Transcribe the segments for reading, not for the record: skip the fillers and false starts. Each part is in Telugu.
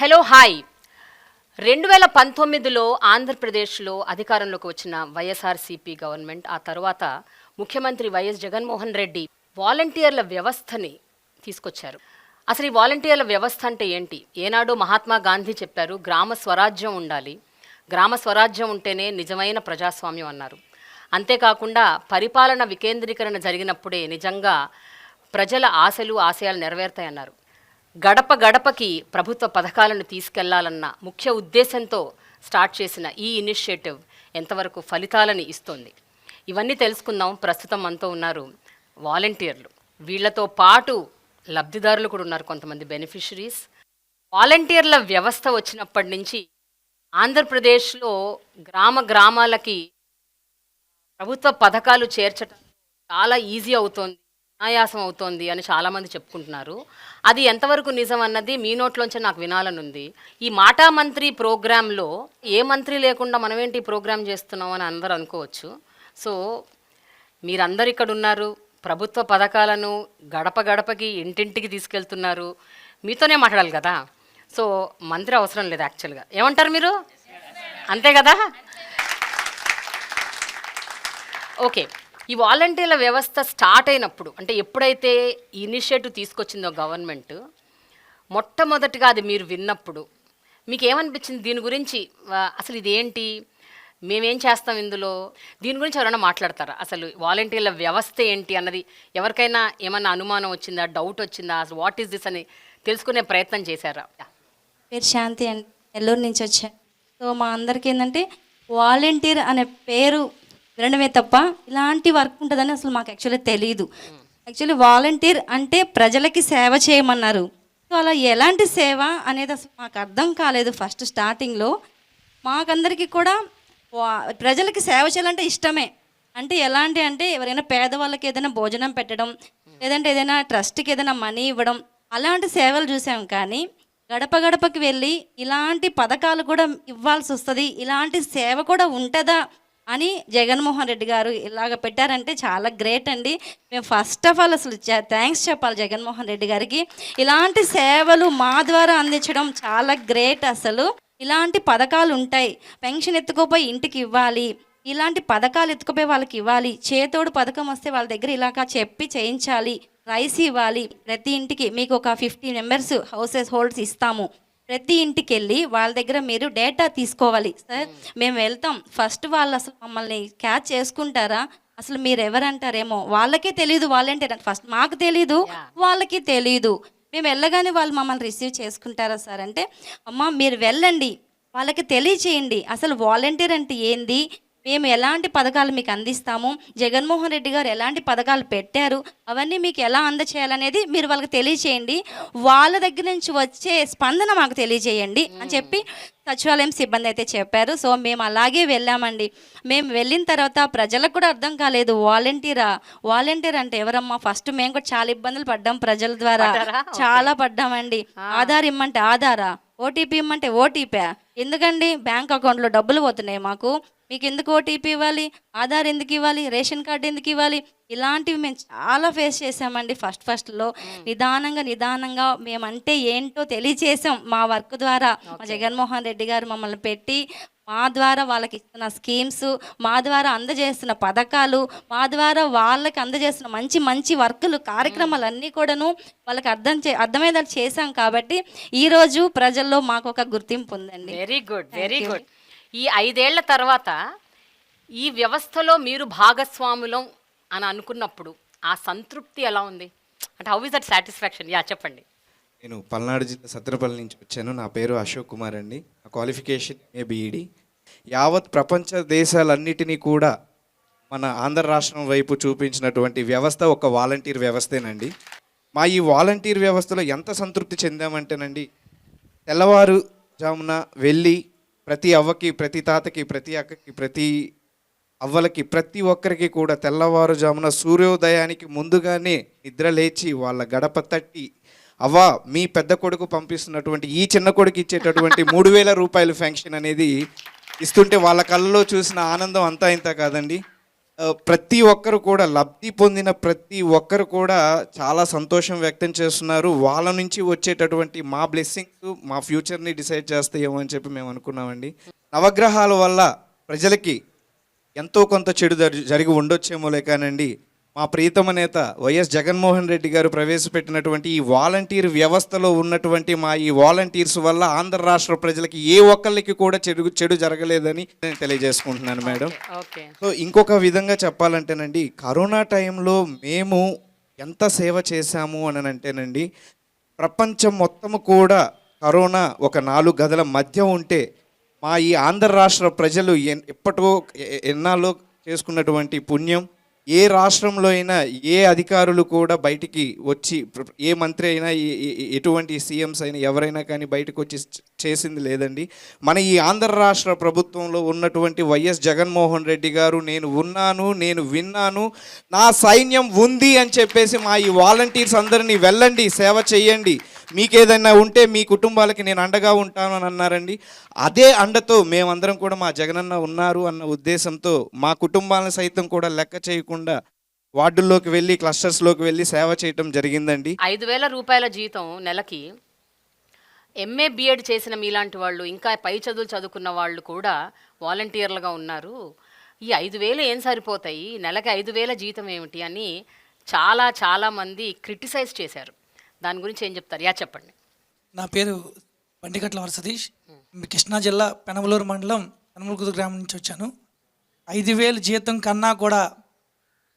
హలో హాయ్ 2019లో ఆంధ్రప్రదేశ్లో అధికారంలోకి వచ్చిన వైఎస్ఆర్సీపీ గవర్నమెంట్ ఆ తర్వాత ముఖ్యమంత్రి వైఎస్ జగన్మోహన్ రెడ్డి వాలంటీర్ల వ్యవస్థని తీసుకొచ్చారు. అసలు ఈ వాలంటీర్ల వ్యవస్థ అంటే ఏంటి? ఏనాడు మహాత్మా గాంధీ చెప్పారు, గ్రామ స్వరాజ్యం ఉండాలి, గ్రామ స్వరాజ్యం ఉంటేనే నిజమైన ప్రజాస్వామ్యం అన్నారు. అంతేకాకుండా పరిపాలన వికేంద్రీకరణ జరిగినప్పుడే నిజంగా ప్రజల ఆశలు ఆశయాలు నెరవేరుతాయన్నారు. గడప గడపకి ప్రభుత్వ పథకాలను తీసుకెళ్లాలన్న ముఖ్య ఉద్దేశంతో స్టార్ట్ చేసిన ఈ ఇనిషియేటివ్ ఎంతవరకు ఫలితాలని ఇస్తుంది, ఇవన్నీ తెలుసుకుందాం. ప్రస్తుతం మనతో ఉన్నారు వాలంటీర్లు. వీళ్లతో పాటు లబ్ధిదారులు కూడా ఉన్నారు, కొంతమంది బెనిఫిషరీస్. వాలంటీర్ల వ్యవస్థ వచ్చినప్పటి నుంచి ఆంధ్రప్రదేశ్లో గ్రామాలకి ప్రభుత్వ పథకాలు చేర్చడం చాలా ఈజీ అవుతోంది, అనాయాసం అవుతోంది అని చాలామంది చెప్పుకుంటున్నారు. అది ఎంతవరకు నిజం అన్నది మీ నోట్లోంచి నాకు వినాలని ఉంది. ఈ మాటా మంత్రి ప్రోగ్రాంలో ఏ మంత్రి లేకుండా మనమేంటి ప్రోగ్రాం చేస్తున్నాం అని అందరూ అనుకోవచ్చు. సో మీరందరు ఇక్కడ ఉన్నారు, ప్రభుత్వ పథకాలను గడప గడపకి ఇంటింటికి తీసుకెళ్తున్నారు, మీతోనే మాట్లాడాలి కదా. సో మంత్రి అవసరం లేదు యాక్చువల్గా. ఏమంటారు మీరు? అంతే కదా? ఓకే, ఈ వాలంటీర్ల వ్యవస్థ స్టార్ట్ అయినప్పుడు, అంటే ఎప్పుడైతే ఇనిషియేటివ్ తీసుకొచ్చిందో గవర్నమెంట్, మొట్టమొదటిగా అది మీరు విన్నప్పుడు మీకు ఏమనిపించింది? దీని గురించి అసలు ఇదేంటి, మేమేం చేస్తాం ఇందులో, దీని గురించి ఎవరైనా మాట్లాడతారా? అసలు వాలంటీర్ల వ్యవస్థ ఏంటి అన్నది ఎవరికైనా ఏమన్నా అనుమానం వచ్చిందా, డౌట్ వచ్చిందా, అసలు వాట్ ఈస్ దిస్ అని తెలుసుకునే ప్రయత్నం చేశారా? పేరు శాంతి అండి, నెల్లూరు నుంచి వచ్చాను. సో మా అందరికీ ఏంటంటే వాలంటీర్ అనే పేరు వినడమే తప్ప ఇలాంటి వర్క్ ఉంటుందని అసలు మాకు యాక్చువల్లీ తెలియదు. యాక్చువల్లీ వాలంటీర్ అంటే ప్రజలకి సేవ చేయమన్నారు. సో అలా ఎలాంటి సేవ అనేది అసలు మాకు అర్థం కాలేదు ఫస్ట్ స్టార్టింగ్లో. మాకందరికీ కూడా ప్రజలకి సేవ చేయాలంటే ఇష్టమే. అంటే ఎలాంటి అంటే ఎవరైనా పేదవాళ్ళకి ఏదైనా భోజనం పెట్టడం, లేదంటే ఏదైనా ట్రస్ట్కి ఏదైనా మనీ ఇవ్వడం, అలాంటి సేవలు చూసాం. కానీ గడప గడపకి వెళ్ళి ఇలాంటి పథకాలు కూడా ఇవ్వాల్సి వస్తుంది, ఇలాంటి సేవ కూడా ఉంటుందా అని జగన్మోహన్ రెడ్డి గారు ఇలాగ పెట్టారంటే చాలా గ్రేట్ అండి. మేము ఫస్ట్ ఆఫ్ ఆల్ అసలు థ్యాంక్స్ చెప్పాలి జగన్మోహన్ రెడ్డి గారికి. ఇలాంటి సేవలు మా ద్వారా అందించడం చాలా గ్రేట్. అసలు ఇలాంటి పథకాలు ఉంటాయి, పెన్షన్ ఎత్తుకోపోయి ఇంటికి ఇవ్వాలి, ఇలాంటి పథకాలు ఎత్తుకుపోయి వాళ్ళకి ఇవ్వాలి, చేతోడు పథకం వస్తే వాళ్ళ దగ్గర ఇలాగా చెప్పి చేయించాలి, రైస్ ఇవ్వాలి, ప్రతి ఇంటికి మీకు ఒక 50 మెంబర్స్ హౌసెస్ హోల్డ్స్ ఇస్తాము, ప్రతి ఇంటికి వెళ్ళి వాళ్ళ దగ్గర మీరు డేటా తీసుకోవాలి. సార్ మేము వెళ్తాం, ఫస్ట్ వాళ్ళు అసలు మమ్మల్ని క్యాచ్ చేసుకుంటారా, అసలు మీరు ఎవరంటారేమో, వాళ్ళకే తెలియదు వాలంటీర్ అంటే, ఫస్ట్ మాకు తెలీదు వాళ్ళకి తెలీదు. మేము వెళ్ళగానే వాళ్ళు మమ్మల్ని రిసీవ్ చేసుకుంటారా సార్ అంటే, అమ్మ మీరు వెళ్ళండి, వాళ్ళకి తెలియచేయండి అసలు వాలంటీర్ అంటే ఏంది, మేము ఎలాంటి పథకాలు మీకు అందిస్తాము, జగన్మోహన్ రెడ్డి గారు ఎలాంటి పథకాలు పెట్టారు, అవన్నీ మీకు ఎలా అందచేయాలనేది మీరు వాళ్ళకి తెలియచేయండి, వాళ్ళ దగ్గర నుంచి వచ్చే స్పందన మాకు తెలియజేయండి అని చెప్పి సచివాలయం సిబ్బంది అయితే చెప్పారు. సో మేము అలాగే వెళ్ళామండి. మేము వెళ్ళిన తర్వాత ప్రజలకు కూడా అర్థం కాలేదు వాలంటీర్ అంటే ఎవరమ్మా. ఫస్ట్ మేము కూడా చాలా ఇబ్బందులు పడ్డాం ప్రజల ద్వారా, చాలా పడ్డామండి. ఆధార్ ఇమ్మంటే ఆధారా, ఓటీపీ ఇమ్మంటే ఓటీపీ, ఎందుకండి బ్యాంక్ అకౌంట్లో డబ్బులు పోతున్నాయి మాకు, మీకు ఎందుకు ఓటీపీ ఇవ్వాలి, ఆధార్ ఎందుకు ఇవ్వాలి, రేషన్ కార్డు ఎందుకు ఇవ్వాలి, ఇలాంటివి మేము చాలా ఫేస్ చేసామండి. ఫస్ట్లో నిదానంగా మేమంటే ఏంటో తెలియచేసాం మా వర్క్ ద్వారా. మా జగన్మోహన్ రెడ్డి గారు మమ్మల్ని పెట్టి మా ద్వారా వాళ్ళకి ఇస్తున్న స్కీమ్స్, మా ద్వారా అందజేస్తున్న పథకాలు, మా ద్వారా వాళ్ళకి అందజేస్తున్న మంచి వర్కులు, కార్యక్రమాలన్నీ కూడాను వాళ్ళకి అర్థమయ్యేలా చేశాం. కాబట్టి ఈరోజు ప్రజల్లో మాకు ఒక గుర్తింపు ఉందండి. Very good. ఈ 5 ఏళ్ల తర్వాత ఈ వ్యవస్థలో మీరు భాగస్వాములం అని అనుకున్నప్పుడు ఆ సంతృప్తి ఎలా ఉంది? అంటే హౌ ఇస్ దట్ సాటిస్ఫాక్షన్? చెప్పండి. నేను పల్నాడు జిల్లా సత్రపల్లి నుంచి వచ్చాను. నా పేరు అశోక్ కుమార్ అండి. నా క్వాలిఫికేషన్ BEd. యావత్ ప్రపంచ దేశాలన్నిటినీ కూడా మన ఆంధ్ర రాష్ట్రం వైపు చూపించినటువంటి వ్యవస్థ ఒక వాలంటీర్ వ్యవస్థేనండి. మా ఈ వాలంటీర్ వ్యవస్థలో ఎంత సంతృప్తి చెందామంటేనండి, తెల్లవారుజామున వెళ్ళి ప్రతి అవ్వకి, ప్రతి తాతకి, ప్రతి అక్కకి, ప్రతి అవ్వలకి, ప్రతి ఒక్కరికి కూడా తెల్లవారుజామున సూర్యోదయానికి ముందుగానే నిద్ర లేచి వాళ్ళ గడప తట్టి, అవ్వ మీ పెద్ద కొడుకు పంపిస్తున్నటువంటి ఈ చిన్న కొడుకు ఇచ్చేటటువంటి 3,000 రూపాయలు ఫెన్షన్ అనేది ఇస్తుంటే వాళ్ళ కళ్ళలో చూసిన ఆనందం అంతా ఇంత కాదండి. ప్రతి ఒక్కరు కూడా లబ్ధి పొందిన ప్రతి ఒక్కరు కూడా చాలా సంతోషం వ్యక్తం చేస్తున్నారు. వాళ్ళ నుంచి వచ్చేటటువంటి మా బ్లెస్సింగ్స్ మా ఫ్యూచర్ని డిసైడ్ చేస్తాయేమో అని చెప్పి మేము అనుకున్నామండి. నవగ్రహాల వల్ల ప్రజలకి ఎంతో కొంత చెడు జరిగి ఉండొచ్చేమోలే కానండి, మా ప్రీతమ నేత వైఎస్ జగన్మోహన్ రెడ్డి గారు ప్రవేశపెట్టినటువంటి ఈ వాలంటీర్ వ్యవస్థలో ఉన్నటువంటి మా ఈ వాలంటీర్స్ వల్ల ఆంధ్ర రాష్ట్ర ప్రజలకి ఏ ఒక్కళ్ళకి కూడా చెడు జరగలేదని నేను తెలియజేసుకుంటున్నాను మేడం. ఓకే. సో ఇంకొక విధంగా చెప్పాలంటేనండి, కరోనా టైంలో మేము ఎంత సేవ చేశాము అని అంటేనండి, ప్రపంచం మొత్తము కూడా కరోనా ఒక 4 గదుల మధ్య ఉంటే మా ఈ ఆంధ్ర రాష్ట్ర ప్రజలు ఎప్పటికో ఎన్నాళ్ళో చేసుకున్నటువంటి పుణ్యం, ఏ రాష్ట్రంలో అయినా ఏ అధికారులు కూడా బయటికి వచ్చి, ఏ మంత్రి అయినా ఎటువంటి సీఎంస్ అయినా ఎవరైనా కానీ బయటకు వచ్చి చేసింది లేదండి. మన ఈ ఆంధ్ర రాష్ట్ర ప్రభుత్వంలో ఉన్నటువంటి వైఎస్ జగన్మోహన్ రెడ్డి గారు నేను ఉన్నాను, నేను విన్నాను, నా సైన్యం ఉంది అని చెప్పేసి మా ఈ వాలంటీర్స్ అందరినీ వెళ్ళండి సేవ చేయండి, మీకేదైనా ఉంటే మీ కుటుంబాలకి నేను అండగా ఉంటాను అని అన్నారండి. అదే అండతో మేమందరం కూడా మా జగనన్న ఉన్నారు అన్న ఉద్దేశంతో మా కుటుంబాలను సైతం కూడా లెక్క చేయకుండా వార్డుల్లోకి వెళ్ళి క్లస్టర్స్లోకి వెళ్ళి సేవ చేయటం జరిగిందండి. 5,000 రూపాయల జీతం నెలకి ఎంఏ బిఎడ్ చేసిన మీలాంటి వాళ్ళు, ఇంకా పై చదువులు చదువుకున్న వాళ్ళు కూడా వాలంటీర్లుగా ఉన్నారు. ఈ 5,000 ఏం సరిపోతాయి, నెలకి 5,000 జీతం ఏమిటి అని చాలామంది క్రిటిసైజ్ చేశారు. దాని గురించి ఏం చెప్తారు? చెప్పండి. నా పేరు బండిగట్ల వరసతీష్, కృష్ణా జిల్లా పెనమలూరు మండలం పెనమలూరు గ్రామం నుంచి వచ్చాను. 5,000 జీతం కన్నా కూడా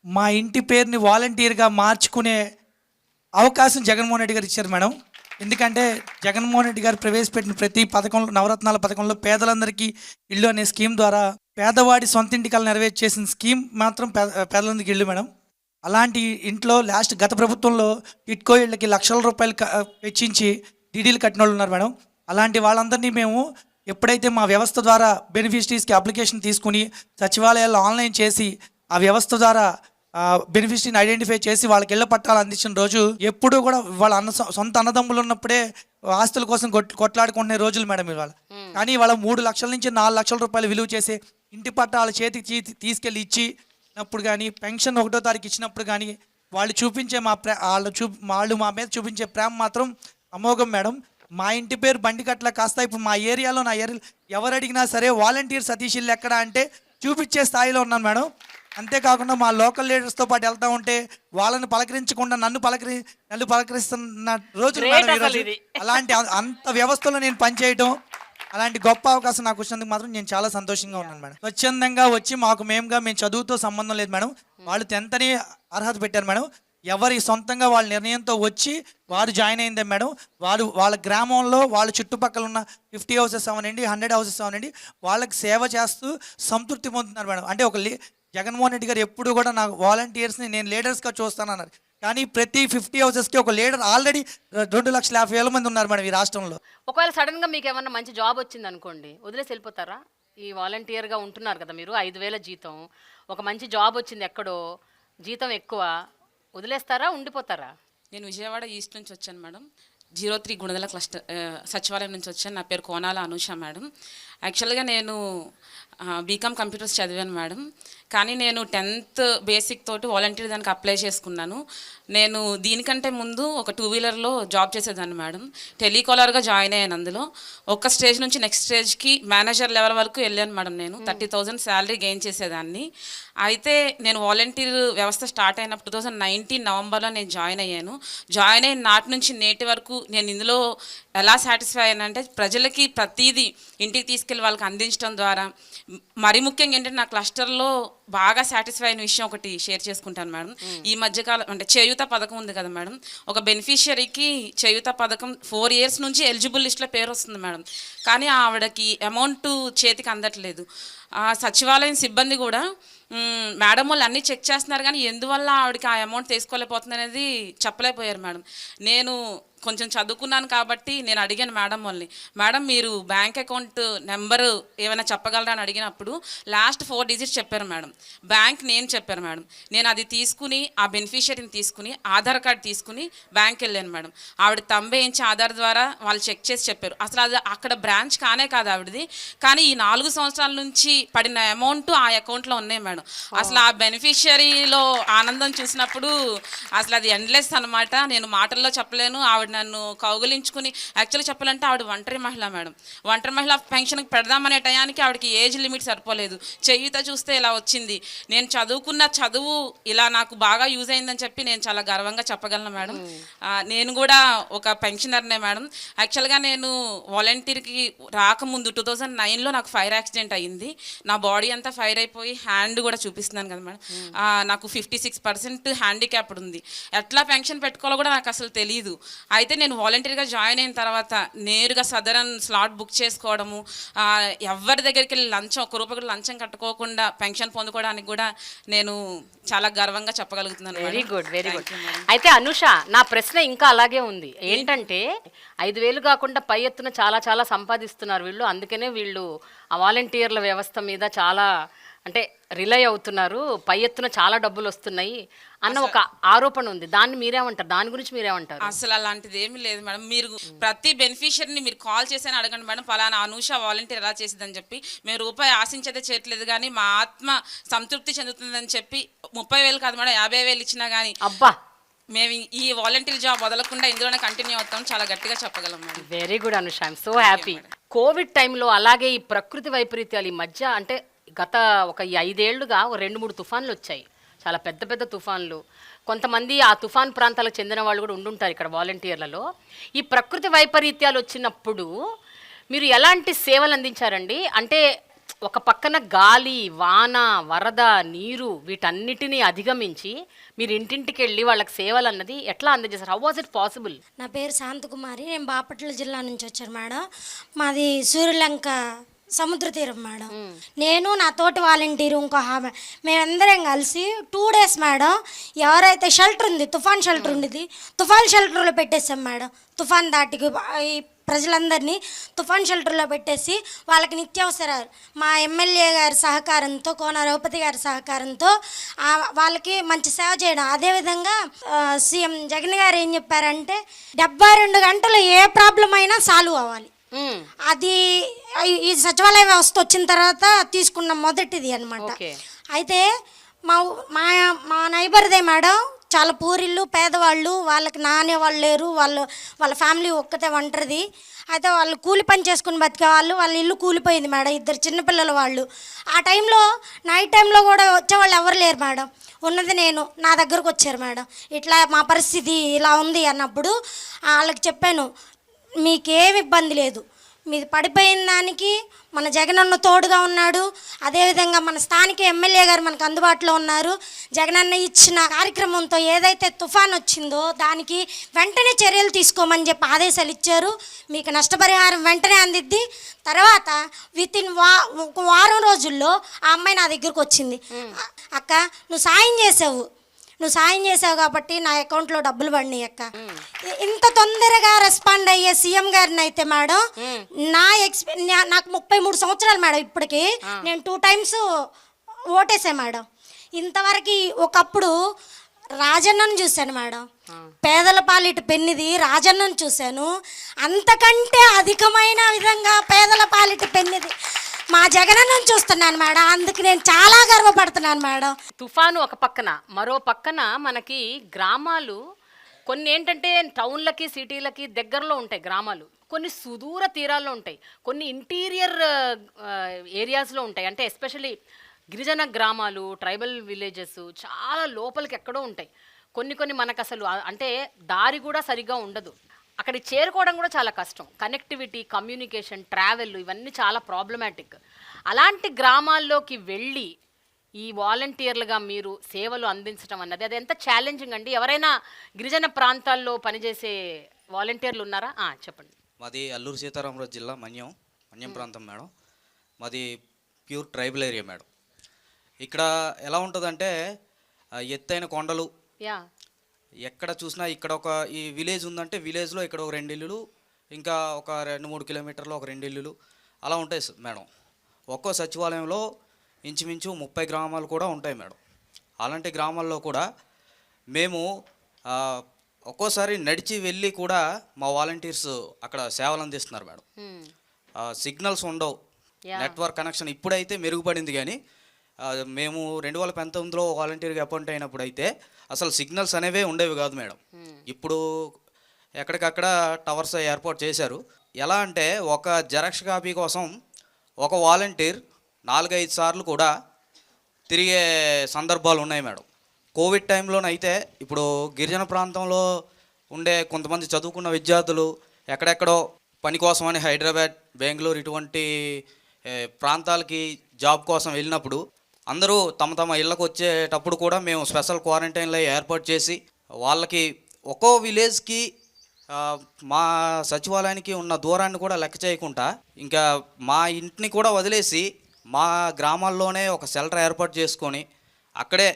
మా ఇంటి పేరుని వాలంటీర్గా మార్చుకునే అవకాశం జగన్మోహన్ రెడ్డి గారు ఇచ్చారు మేడం. ఎందుకంటే జగన్మోహన్ రెడ్డి గారు ప్రవేశపెట్టిన ప్రతి పథకంలో, నవరత్నాల పథకంలో పేదలందరికీ ఇల్లు అనే స్కీమ్ ద్వారా పేదవాడి సొంత ఇంటికలు నెరవేర్చేసిన స్కీమ్ మాత్రం పేదలందరికీ ఇల్లు మేడం. అలాంటి ఇంట్లో గత ప్రభుత్వంలో టిట్కో ఇళ్ళకి లక్షల రూపాయలు వెచ్చించి డీడీలు కట్టిన వాళ్ళు ఉన్నారు మేడం. అలాంటి వాళ్ళందరినీ మేము ఎప్పుడైతే మా వ్యవస్థ ద్వారా బెనిఫిషరీస్కి అప్లికేషన్ తీసుకుని సచివాలయాల్లో ఆన్లైన్ చేసి ఆ వ్యవస్థ ద్వారా బెనిఫిషరీని ఐడెంటిఫై చేసి వాళ్ళకి ఇళ్ల పట్టాలు అందించిన రోజు, ఎప్పుడూ కూడా వాళ్ళ సొంత అన్నదమ్ములు ఉన్నప్పుడే ఆస్తుల కోసం కొట్లాడుకునే రోజులు మేడం ఇవాళ. కానీ ఇవాళ 3 లక్షల నుంచి 4 లక్షల రూపాయలు విలువ చేసే ఇంటి పట్టాల చేతికి తీసుకెళ్ళి ఇచ్చినప్పుడు కానీ, పెన్షన్ 1వ తారీఖు ఇచ్చినప్పుడు కానీ వాళ్ళు చూపించే వాళ్ళు మా మీద చూపించే ప్రేమ మాత్రం అమోఘం మేడం. మా ఇంటి పేరు బండికట్ల కాస్త ఇప్పుడు మా ఏరియాలో, నా ఏరియాలో ఎవరు అడిగినా సరే వాలంటీర్ సతీష్ ఇల్లు ఎక్కడ అంటే చూపించే స్థాయిలో ఉన్నాను మేడం. అంతేకాకుండా మా లోకల్ లీడర్స్తో పాటు వెళ్తూ ఉంటే వాళ్ళని పలకరించకుండా నన్ను పలకరిస్తున్న రోజులు మేడం ఈరోజు. అలాంటి అంత వ్యవస్థలో నేను పనిచేయటం, అలాంటి గొప్ప అవకాశం నాకు వచ్చినందుకు మాత్రం నేను చాలా సంతోషంగా ఉన్నాను మేడం. స్వచ్ఛందంగా వచ్చి మేము చదువుతో సంబంధం లేదు మేడం. వాళ్ళు 10th అని అర్హత పెట్టారు మేడం. ఎవరి సొంతంగా వాళ్ళ నిర్ణయంతో వచ్చి వారు జాయిన్ అయిందే మేడం. వాళ్ళ గ్రామంలో వాళ్ళ చుట్టుపక్కల ఉన్న 50 హౌసెస్ అవనండి, 100 హౌసెస్ అవనండి, వాళ్ళకి సేవ చేస్తూ సంతృప్తి పొందుతున్నారు మేడం. అంటే జగన్మోహన్ రెడ్డి గారు ఎప్పుడు కూడా నాకు వాలంటీర్స్ని నేను లీడర్స్గా చూస్తానన్నారు. కానీ ప్రతి 50 హౌసెస్కి ఒక లీడర్ ఆల్రెడీ 2,50,000 మంది ఉన్నారు మేడం ఈ రాష్ట్రంలో. ఒకవేళ సడన్గా మీకు ఏమన్నా మంచి జాబ్ వచ్చింది అనుకోండి, వదిలేసి వెళ్ళిపోతారా? ఈ వాలంటీర్గా ఉంటున్నారు కదా మీరు, 5,000 జీతం, ఒక మంచి జాబ్ వచ్చింది ఎక్కడో, జీతం ఎక్కువ, వదిలేస్తారా, ఉండిపోతారా? నేను విజయవాడ ఈస్ట్ నుంచి వచ్చాను మేడం. 03 గుణదల క్లస్టర్ సచివాలయం నుంచి వచ్చాను. నా పేరు కోనాల అనూష మేడం. యాక్చువల్గా నేను బీకామ్ కంప్యూటర్స్ చదివాను మేడం. కానీ నేను 10th బేసిక్ తోటి వాలంటీర్ దానికి అప్లై చేసుకున్నాను. నేను దీనికంటే ముందు ఒక 2 వీలర్లో జాబ్ చేసేదాన్ని మేడం. టెలికాలర్గా జాయిన్ అయ్యాను. అందులో ఒక స్టేజ్ నుంచి నెక్స్ట్ స్టేజ్కి మేనేజర్ లెవెల్ వరకు వెళ్ళాను మేడం. నేను 30,000 శాలరీ గెయిన్ చేసేదాన్ని. అయితే నేను వాలంటీర్ వ్యవస్థ స్టార్ట్ అయినప్పుడు 2019 నవంబర్లో నేను జాయిన్ అయ్యాను. జాయిన్ అయిన నాటి నుంచి నేటి వరకు నేను ఇందులో ఎలా సాటిస్ఫై అయ్యానంటే, ప్రజలకి ప్రతిదీ ఇంటికి తీసుకెళ్ళి వాళ్ళకి అందించడం ద్వారా, మరి ముఖ్యంగా ఏంటంటే నా క్లస్టర్లో బాగా సాటిస్ఫై అయిన విషయం ఒకటి షేర్ చేసుకుంటాను మేడం. ఈ మధ్యకాలం అంటే చేయూత పథకం ఉంది కదా మేడం, ఒక బెనిఫిషియరీకి చేయూత పథకం 4 years నుంచి ఎలిజిబుల్ లిస్ట్లో పేరు వస్తుంది మేడం. కానీ ఆవిడకి అమౌంట్ చేతికి అందట్లేదు. సచివాలయం సిబ్బంది కూడా మేడం వాళ్ళు అన్నీ చెక్ చేస్తున్నారు, కానీ ఎందువల్ల ఆవిడకి ఆ అమౌంట్ తీసుకోలేకపోతుంది అనేది చెప్పలేకపోయారు మేడం. నేను కొంచెం చదువుకున్నాను కాబట్టి నేను అడిగాను మేడం వాళ్ళని, మేడం మీరు బ్యాంక్ అకౌంట్ నెంబరు ఏమైనా చెప్పగలరా అని అడిగినప్పుడు లాస్ట్ 4 డిజిట్స్ చెప్పారు మేడం. బ్యాంక్ నేమ్ చెప్పారు మేడం. నేను అది తీసుకుని ఆ బెనిఫిషియరీని తీసుకుని ఆధార్ కార్డ్ తీసుకుని బ్యాంక్ వెళ్ళాను మేడం. ఆవిడ తంబేయించి ఆధార్ ద్వారా వాళ్ళు చెక్ చేసి చెప్పారు. అసలు అది అక్కడ బ్రాంచ్ కానే కాదు ఆవిడది, కానీ ఈ 4 సంవత్సరాల నుంచి పడిన అమౌంట్ ఆ అకౌంట్లో ఉన్నాయి మేడం. అసలు ఆ బెనిఫిషియరీలో ఆనందం చూసినప్పుడు అసలు అది ఎండ్లెస్ అనమాట. నేను మాటల్లో చెప్పలేను. ఆవిడ నన్ను కౌగులించుకుని, యాక్చువల్లీ చెప్పాలంటే ఆవిడ ఒంటరి మహిళ మేడం. ఒంటరి మహిళ పెన్షన్కి పెడదామనే టయానికి ఆవిడకి ఏజ్ లిమిట్ సరిపోలేదు. చేయూత చూస్తే ఇలా వచ్చింది. నేను చదువుకున్న చదువు ఇలా నాకు బాగా యూజ్ అయిందని చెప్పి నేను చాలా గర్వంగా చెప్పగలను మేడం. నేను కూడా ఒక పెన్షనర్నే మేడం. యాక్చువల్గా నేను వాలంటీర్కి రాకముందు 2009లో నాకు ఫైర్ యాక్సిడెంట్ అయ్యింది. నా బాడీ అంతా ఫైర్ అయిపోయి హ్యాండ్ కూడా చూపిస్తున్నాను కదా మేడం. నాకు 56% హ్యాండిక్యాప్డ్ ఉంది. ఎట్లా పెన్షన్ పెట్టుకోవాలో కూడా నాకు అసలు తెలియదు. అయితే నేను వాలంటీర్గా జాయిన్ అయిన తర్వాత నేరుగా సదరన్ స్లాట్ బుక్ చేసుకోవడము, ఎవరి దగ్గరికి వెళ్ళి లంచం, 1 రూపాయి కూడా లంచం కట్టుకోకుండా పెన్షన్ పొందుకోవడానికి కూడా నేను చాలా గర్వంగా చెప్పగలుగుతున్నాను. Very good, very good. అయితే అనుష, నా ప్రశ్న ఇంకా అలాగే ఉంది. ఏంటంటే 5,000 కాకుండా పై ఎత్తున చాలా చాలా సంపాదిస్తున్నారు వీళ్ళు. అందుకనే వీళ్ళు ఆ వాలంటీర్ల వ్యవస్థ మీద చాలా అంటే రిలై అవుతున్నారు, పై ఎత్తున చాలా డబ్బులు వస్తున్నాయి అన్న ఒక ఆరోపణ ఉంది. దాన్ని మీరేమంటారు? దాని గురించి మీరేమంటారు? అసలు అలాంటిది ఏమీ లేదు మేడం. మీరు ప్రతి బెనిఫిషియరీని మీరు కాల్ చేసి అడగండి మేడం, ఫలానా అనూష వాలంటీర్ ఎలా చేసిందని చెప్పి. మేము రూపాయి ఆశించదే చేయట్లేదు, కానీ మా ఆత్మ సంతృప్తి చెందుతుందని చెప్పి 30,000 కాదు మేడం, 50,000 ఇచ్చినా కానీ అబ్బా, మేము ఈ వాలంటీర్ జాబ్ వదలకుండా ఇందులోనే కంటిన్యూ అవుతాం. చాలా గట్టిగా చెప్పగలం madam. Very good Anusha, I'm so happy. Covid టైంలో అలాగే ఈ ప్రకృతి వైపరీత్యాలు ఈ మధ్య అంటే గత ఒక 5 ఏళ్లుగా 2-3 తుఫాన్లు వచ్చాయి, చాలా పెద్ద పెద్ద తుఫాన్లు. కొంతమంది ఆ తుఫాన్ ప్రాంతాలకు చెందిన వాళ్ళు కూడా ఉండుంటారు ఇక్కడ వాలంటీర్లలో. ఈ ప్రకృతి వైపరీత్యాలు వచ్చినప్పుడు మీరు ఎలాంటి సేవలు అందించారండి? అంటే ఒక పక్కన గాలి, వాన, వరద, నీరు వీటన్నిటినీ అధిగమించి మీరు ఇంటింటికి వెళ్ళి వాళ్ళకి సేవలు అన్నది ఎట్లా అందజేశారు? How was it possible? నా పేరు శాంతకుమారి, నేను బాపట్ల జిల్లా నుంచి వచ్చాను మేడం. మాది సూర్యలంక సముద్ర తీరం మేడం. నేను నా తోటి వాలంటీరు ఇంకో ఆమె, మేమందరం కలిసి 2 డేస్ మేడం, ఎవరైతే షెల్టర్ ఉంది, తుఫాన్ షెల్టర్ ఉండేది, తుఫాన్ షెల్టర్లో పెట్టేసాం మేడం. తుఫాన్ దాటికి ఈ ప్రజలందరినీ తుఫాన్ షెల్టర్లో పెట్టేసి వాళ్ళకి నిత్యావసరాలు మా ఎమ్మెల్యే గారి సహకారంతో, కోన రఘుపతి గారి సహకారంతో వాళ్ళకి మంచి సేవ చేయడం. అదేవిధంగా సీఎం జగన్ గారు ఏం చెప్పారంటే 72 గంటలు ఏ ప్రాబ్లం అయినా సాల్వ్ అవ్వాలి. అది ఈ సచివాలయ వ్యవస్థ వచ్చిన తర్వాత తీసుకున్న మొదటిది అనమాట. అయితే మా మా మా నైబర్దే మేడం, చాలా పూరిళ్ళు, పేదవాళ్ళు, వాళ్ళకి నానే వాళ్ళు లేరు, వాళ్ళ ఫ్యామిలీ ఒక్కతే ఒంటరిది. అయితే వాళ్ళు కూలి పని చేసుకుని బతికే వాళ్ళు, వాళ్ళ ఇల్లు కూలిపోయింది మేడం, 2 చిన్నపిల్లల వాళ్ళు. ఆ టైంలో నైట్ టైంలో కూడా వచ్చేవాళ్ళు ఎవరు లేరు మేడం, ఉన్నది నేను. నా దగ్గరకు వచ్చారు మేడం, ఇట్లా మా పరిస్థితి ఇలా ఉంది అన్నప్పుడు వాళ్ళకి చెప్పాను, మీకేం ఇబ్బంది లేదు, మీది పడిపోయిన దానికి మన జగనన్న తోడుగా ఉన్నాడు. అదేవిధంగా మన స్థానిక ఎమ్మెల్యే గారు మనకు అందుబాటులో ఉన్నారు. జగనన్న ఇచ్చిన కార్యక్రమంతో ఏదైతే తుఫాన్ వచ్చిందో దానికి వెంటనే చర్యలు తీసుకోమని చెప్పి ఆదేశాలు ఇచ్చారు. మీకు నష్టపరిహారం వెంటనే అందిద్ది. తర్వాత వితిన్ ఒక వారం రోజుల్లో ఆ అమ్మాయి నా దగ్గరకు వచ్చింది, అక్క నువ్వు సాయం చేసావు కాబట్టి నా అకౌంట్లో డబ్బులు పడినాయి అక్క. ఇంత తొందరగా రెస్పాండ్ అయ్యే సీఎం గారిని అయితే మేడం, నాకు 33 సంవత్సరాలు మేడం ఇప్పటికి, నేను 2 టైమ్స్ ఓటేసా మేడం. ఇంతవరకు ఒకప్పుడు రాజన్నను చూశాను మేడం, పేదల పాలిట పెన్నిది రాజన్నను చూశాను. అంతకంటే అధికమైన విధంగా పేదల పాలిట పెన్నిది మా జగనన్నను చూస్తున్నాను మేడం. అందుకు నేను చాలా గర్వపడుతున్నాను మేడం. తుఫాను ఒక పక్కన, మరో పక్కన మనకి గ్రామాలు కొన్ని ఏంటంటే టౌన్లకి సిటీలకి దగ్గరలో ఉంటాయి గ్రామాలు, కొన్ని సుదూర తీరాల్లో ఉంటాయి, కొన్ని ఇంటీరియర్ ఏరియాస్లో ఉంటాయి. అంటే ఎస్పెషల్లీ గిరిజన గ్రామాలు, ట్రైబల్ విలేజెస్ చాలా లోపలికి ఎక్కడో ఉంటాయి. కొన్ని మనకు అసలు అంటే దారి కూడా సరిగ్గా ఉండదు, అక్కడికి చేరుకోవడం కూడా చాలా కష్టం. కనెక్టివిటీ, కమ్యూనికేషన్, ట్రావెల్ ఇవన్నీ చాలా ప్రాబ్లమాటిక్. అలాంటి గ్రామాల్లోకి వెళ్ళి ఈ వాలంటీర్లుగా మీరు సేవలు అందించడం అన్నది అది ఎంత ఛాలెంజింగ్ అండి? ఎవరైనా గిరిజన ప్రాంతాల్లో పనిచేసే వాలంటీర్లు ఉన్నారా? చెప్పండి. మాది అల్లూరు సీతారామరాజు జిల్లా మన్యం ప్రాంతం మేడం. మాది ప్యూర్ ట్రైబల్ ఏరియా మేడం. ఇక్కడ ఎలా ఉంటుందంటే ఎత్తైన కొండలు, ఎక్కడ చూసినా ఇక్కడ ఒక ఈ విలేజ్ ఉందంటే విలేజ్లో ఇక్కడ ఒక 2 ఇల్లులు, ఇంకా ఒక 2-3 కిలోమీటర్లో ఒక 2 ఇల్లులు అలా ఉంటాయి మేడం. ఒక్కో సచివాలయంలో ఇంచుమించు 30 గ్రామాలు కూడా ఉంటాయి మేడం. అలాంటి గ్రామాల్లో కూడా మేము ఒక్కోసారి నడిచి వెళ్ళి కూడా మా వాలంటీర్స్ అక్కడ సేవలు అందిస్తున్నారు మేడం. సిగ్నల్స్ ఉండవు, నెట్వర్క్ కనెక్షన్ ఇప్పుడైతే మెరుగుపడింది, కానీ మేము 2019లో వాలంటీర్గా అపాయింట్ అయినప్పుడు అయితే అసలు సిగ్నల్స్ అనేవే ఉండేవి కాదు మేడం. ఇప్పుడు ఎక్కడికక్కడ టవర్స్ ఏర్పాటు చేశారు. ఎలా అంటే ఒక జెరాక్స్ కాపీ కోసం ఒక వాలంటీర్ 4-5 సార్లు కూడా తిరిగే సందర్భాలు ఉన్నాయి మేడం. కోవిడ్ టైంలోనైతే ఇప్పుడు గిరిజన ప్రాంతంలో ఉండే కొంతమంది చదువుకున్న విద్యార్థులు ఎక్కడెక్కడో పని కోసమని హైదరాబాద్, బెంగళూరు ఇటువంటి ప్రాంతాలకి జాబ్ కోసం వెళ్ళినప్పుడు అందరూ తమ తమ ఇళ్ళకు వచ్చేటప్పుడు కూడా మేము స్పెషల్ క్వారంటైన్లో ఏర్పాటు చేసి వాళ్ళకి ఒక్కో విలేజ్కి మా సచివాలయానికి ఉన్న దూరాన్ని కూడా లెక్క చేయకుండా ఇంకా మా ఇంటిని కూడా వదిలేసి మా గ్రామాల్లోనే ఒక షెల్టర్ ఏర్పాటు చేసుకొని అక్కడే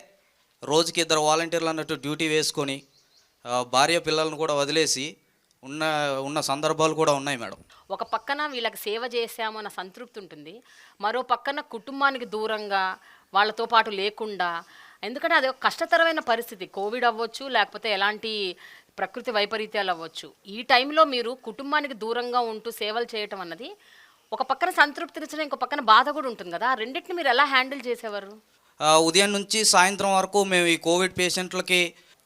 రోజుకి 2 వాలంటీర్లు అన్నట్టు డ్యూటీ వేసుకొని భార్య పిల్లలను కూడా వదిలేసి ఉన్న సందర్భాలు కూడా ఉన్నాయి మేడం. ఒక పక్కన వీళ్ళకి సేవ చేశాము అన్న సంతృప్తి ఉంటుంది, మరో పక్కన కుటుంబానికి దూరంగా వాళ్ళతో పాటు లేకుండా, ఎందుకంటే అది ఒక కష్టతరమైన పరిస్థితి. కోవిడ్ అవ్వచ్చు, లేకపోతే ఎలాంటి ప్రకృతి వైపరీత్యాలు అవ్వచ్చు. ఈ టైంలో మీరు కుటుంబానికి దూరంగా ఉంటూ సేవలు చేయటం అన్నది ఒక పక్కన సంతృప్తినిచ్చిన, ఇంకో పక్కన బాధ కూడా ఉంటుంది కదా. ఆ రెండింటిని మీరు ఎలా హ్యాండిల్ చేసేవారు? ఉదయం నుంచి సాయంత్రం వరకు మేము ఈ కోవిడ్ పేషెంట్లకి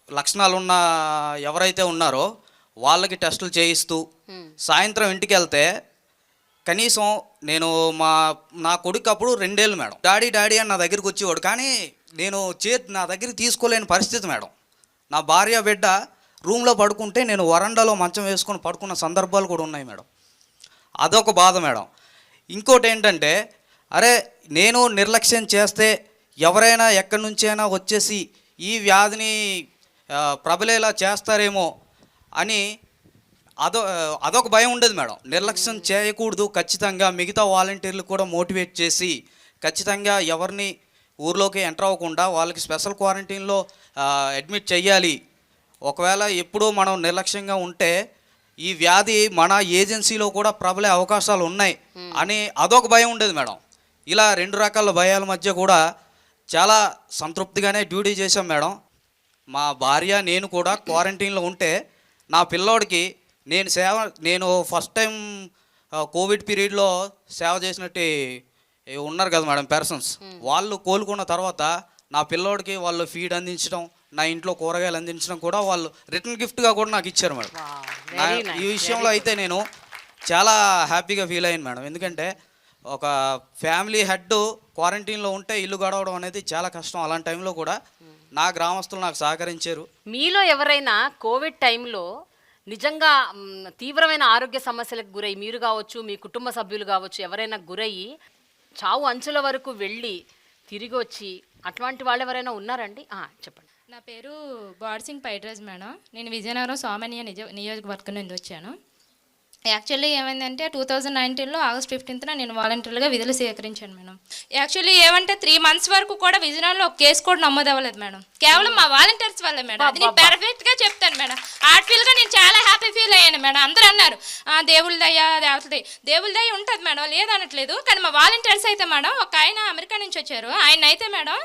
లక్షణాలు ఉన్న ఎవరైతే ఉన్నారో వాళ్ళకి టెస్టులు చేయిస్తూ సాయంత్రం ఇంటికి వెళ్తే కనీసం నేను నా కొడుకు అప్పుడు 2 ఏళ్ళు మేడం, డాడీ అని నా దగ్గరికి వచ్చేవాడు, కానీ నేను నా దగ్గరికి తీసుకోలేని పరిస్థితి మేడం. నా భార్య బిడ్డ రూమ్లో పడుకుంటే నేను వరండాలో మంచం వేసుకొని పడుకున్న సందర్భాలు కూడా ఉన్నాయి మేడం. అదొక బాధ మేడం. ఇంకోటి ఏంటంటే, అరే నేను నిర్లక్ష్యం చేస్తే ఎవరైనా ఎక్కడి నుంచైనా వచ్చేసి ఈ వ్యాధిని ప్రబలేలా చేస్తారేమో అని అదొక భయం ఉండేది మేడం. నిర్లక్ష్యం చేయకూడదు, ఖచ్చితంగా మిగతా వాలంటీర్లు కూడా మోటివేట్ చేసి ఖచ్చితంగా ఎవరిని ఊర్లోకి ఎంటర్ అవ్వకుండా వాళ్ళకి స్పెషల్ క్వారంటైన్లో అడ్మిట్ చెయ్యాలి. ఒకవేళ ఎప్పుడూ మనం నిర్లక్ష్యంగా ఉంటే ఈ వ్యాధి మన ఏజెన్సీలో కూడా ప్రబలే అవకాశాలు ఉన్నాయి అని అదొక భయం ఉండేది మేడం. ఇలా 2 రకాల భయాల మధ్య కూడా చాలా సంతృప్తిగానే డ్యూటీ చేశాం మేడం. మా భార్య నేను కూడా క్వారంటైన్లో ఉంటే నా పిల్లోడికి నేను ఫస్ట్ టైం కోవిడ్ పీరియడ్లో సేవ చేసినట్టు ఉన్నారు కదా మేడం పర్సన్స్, వాళ్ళు కోలుకున్న తర్వాత నా పిల్లోడికి వాళ్ళు ఫీడ్ అందించడం, నా ఇంట్లో కూరగాయలు అందించడం కూడా వాళ్ళు రిటర్న్ గిఫ్ట్గా కూడా నాకు ఇచ్చారు మేడం. ఈ విషయంలో అయితే నేను చాలా హ్యాపీగా ఫీల్ అయ్యాను మేడం. ఎందుకంటే ఒక ఫ్యామిలీ హెడ్ క్వారంటైన్లో ఉంటే ఇల్లు గడవడం అనేది చాలా కష్టం. అలాంటి టైంలో కూడా నా గ్రామస్తులు నాకు సహకరించారు. మీలో ఎవరైనా కోవిడ్ టైంలో నిజంగా తీవ్రమైన ఆరోగ్య సమస్యలకు గురై, మీరు కావచ్చు, మీ కుటుంబ సభ్యులు కావచ్చు, ఎవరైనా గురయ్యి చావు అంచుల వరకు వెళ్ళి తిరిగి వచ్చి అట్లాంటి వాళ్ళు ఎవరైనా ఉన్నారండి? చెప్పండి. నా పేరు బాడ్సింగ్ పైడ్రాజ్ మేడం. నేను విజయనగరం సోమనియ నియోజకవర్గం నుండి వచ్చాను. యాక్చువల్లీ ఏమైందంటే 2019లో ఆగస్ట్ 15న నేను వాలంటీర్గా విధులు స్వీకరించాను మేడం. యాక్చువల్లీ ఏమంటే 3 months వరకు కూడా విజయనగరంలో ఒక కేసు కూడా నమోదు అవ్వలేదు మేడం. కేవలం మా వాలంటీర్స్ వల్లే మేడం. అది నేను పర్ఫెక్ట్గా చెప్తాను మేడం. ఆర్ట్ఫీల్గా నేను చాలా హ్యాపీ ఫీల్ అయ్యాను మేడం. అందరూ అన్నారు దేవుళ్ళ దయ, దేవుళ్ళ దయ ఉంటుంది మేడం, లేదనట్లేదు. కానీ మా వాలంటీర్స్ అయితే మేడం, ఒక ఆయన అమెరికా నుంచి వచ్చారు, ఆయన అయితే మేడం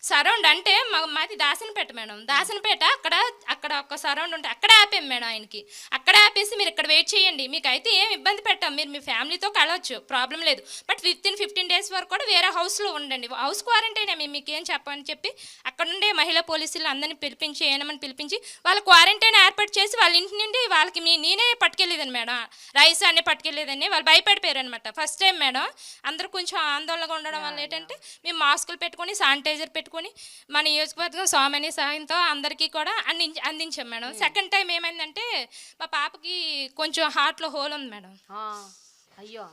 సరౌండ్ అంటే మాది దాసనపేట మేడం. దాసనపేట అక్కడ ఒక సరౌండ్ ఉంటే అక్కడ ఆపాం మేడం ఆయనకి. అక్కడ ఆపేసి మీరు ఇక్కడ వెయిట్ చేయండి, మీకు అయితే ఏం ఇబ్బంది పెట్టాం, మీరు మీ ఫ్యామిలీతో కలవచ్చు, ప్రాబ్లం లేదు, బట్ వితిన్ 15 days వరకు కూడా వేరే హౌస్లో ఉండండి, హౌస్ క్వారంటైన్ మేము మీకు ఏం చెప్పని చెప్పి అక్కడ నుండి మహిళా పోలీసులు అందరినీ పిలిపించి ఏమని పిలిపించి వాళ్ళ క్వారంటైన్ ఏర్పాటు చేసి వాళ్ళ ఇంటి నుండి వాళ్ళకి నేనే పట్టుకెళ్ళేదని మేడం, రైస్ అన్నీ పట్టుకెళ్ళేదని. వాళ్ళు భయపడిపోయారు అనమాట ఫస్ట్ టైం మేడం. అందరూ కొంచెం ఆందోళనగా ఉండడం వల్ల ఏంటంటే మేము మాస్కులు పెట్టుకొని శానిటైజర్ పెట్టుకొని మన నియోజకవర్గం సోమని సాయంతో అందరికీ కూడా అందించాం మేడం. సెకండ్ టైం ఏమైందంటే మా పాపకి కొంచెం హార్ట్లో హోల్ ఉంది మేడం. అయ్యో,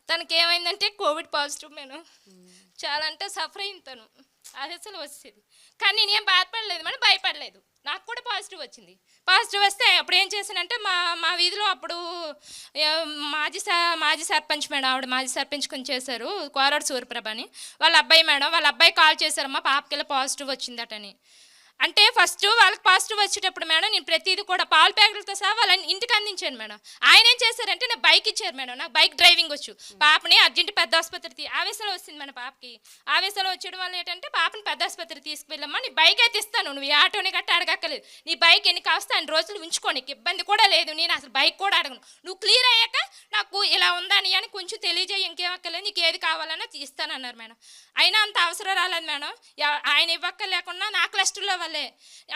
తనకి ఏమైందంటే కోవిడ్ పాజిటివ్ మేడం. చాలా అంటే సఫర్ అయింది తను, అది అసలు వచ్చేది. కానీ నేనేం బాధపడలేదు మేడం, భయపడలేదు. నాకు కూడా పాజిటివ్ వచ్చింది. పాజిటివ్ వస్తే అప్పుడు ఏం చేశానంటే మా వీధిలో అప్పుడు మాజీ సర్పంచ్ మేడం, ఆవిడ మాజీ సర్పంచ్ కొంచెం చేశారు, కోరాడు సూర్యప్రభ అని, వాళ్ళ అబ్బాయి మేడం, వాళ్ళ అబ్బాయి కాల్ చేశారమ్మా పాపకి పాజిటివ్ వచ్చిందటని. అంటే ఫస్ట్ వాళ్ళకి పాజిటివ్ వచ్చేటప్పుడు మేడం నేను ప్రతిదీ కూడా పాల ప్యాకెట్లతో సహా వాళ్ళని ఇంటికి అందించాను మేడం. ఆయన ఏం చేశారంటే నాకు బైక్ ఇచ్చారు మేడం. నాకు బైక్ డ్రైవింగ్ వచ్చు. పాపని అర్జెంట్ పెద్ద ఆసుపత్రికి ఆవేశంలో వస్తుంది మన పాపకి. ఆవేశంలో వచ్చేయడం వల్ల ఏంటంటే పాపని పెద్ద ఆసుపత్రికి తీసుకువెళ్ళమ్మా, నీ బైక్ అయితే ఇస్తాను, నువ్వు ఈ ఆటోని గట్ట అడగక్కలేదు, నీ బైక్ ఎన్ని కాస్తా అన్ని రోజులు ఉంచుకో, నీకు ఇబ్బంది కూడా లేదు, నేను అసలు బైక్ కూడా అడగను, నువ్వు క్లియర్ అయ్యాక నాకు ఇలా ఉందని అని కొంచెం తెలియజేయి, ఇంకేం అక్కర్లేదు, నీకు ఏది కావాలన్నా ఇస్తానన్నారు మేడం. అయినా అంత అవసరం రాలేదు మేడం. ఆయన ఇవ్వక్కర్లేకుండా నా క్లస్టర్లో వల్లే.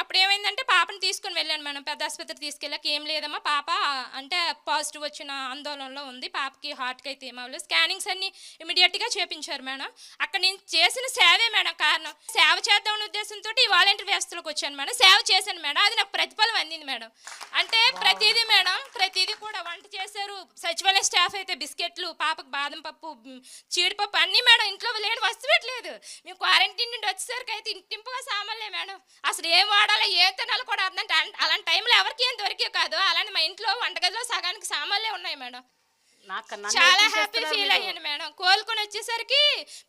అప్పుడు ఏమైందంటే పాపని తీసుకుని వెళ్ళాను మేడం. పెద్ద ఆసుపత్రికి తీసుకెళ్ళాక ఏం లేదమ్మా, పాప అంటే పాజిటివ్ వచ్చిన ఆందోళనలో ఉంది, పాపకి హార్ట్కి అయితే ఏమవ్వలేదు, స్కానింగ్స్ అన్ని ఇమీడియట్గా చేపించారు మేడం. అక్కడ నేను చేసిన సేవే మేడం కారణం. సేవ చేద్దామనే ఉద్దేశంతో ఈ వాలంటీర్ వ్యవస్థలోకి వచ్చాను మేడం. సేవ చేశాను మేడం, అది నాకు ప్రతిఫలం అందింది మేడం. అంటే ప్రతిదీ మేడం, ప్రతిదీ కూడా వంట చేశారు. సచివాలయ స్టాఫ్ అయితే బిస్కెట్లు, పాపకు బాదం పప్పు, జీడిపప్పు అన్నీ మేడం. ఇంట్లో లేని వస్తువుట్లేదు. మేము క్వారంటైన్ నుండి వచ్చేసరికి అయితే ఇంటింపుగా సామాన్లే మేడం. అసలు ఏం వాడాలో ఏ తినాలో కూడా అర్థం. అలాంటి టైంలో ఎవరికి ఏం దొరికే కాదు. అలాంటి మా ఇంట్లో వంటగదిలో సగానికి సామాన్లే ఉన్నాయి మేడం. చాలా హ్యాపీ ఫీల్ అయ్యాను మేడం. కోలుకొని వచ్చేసరికి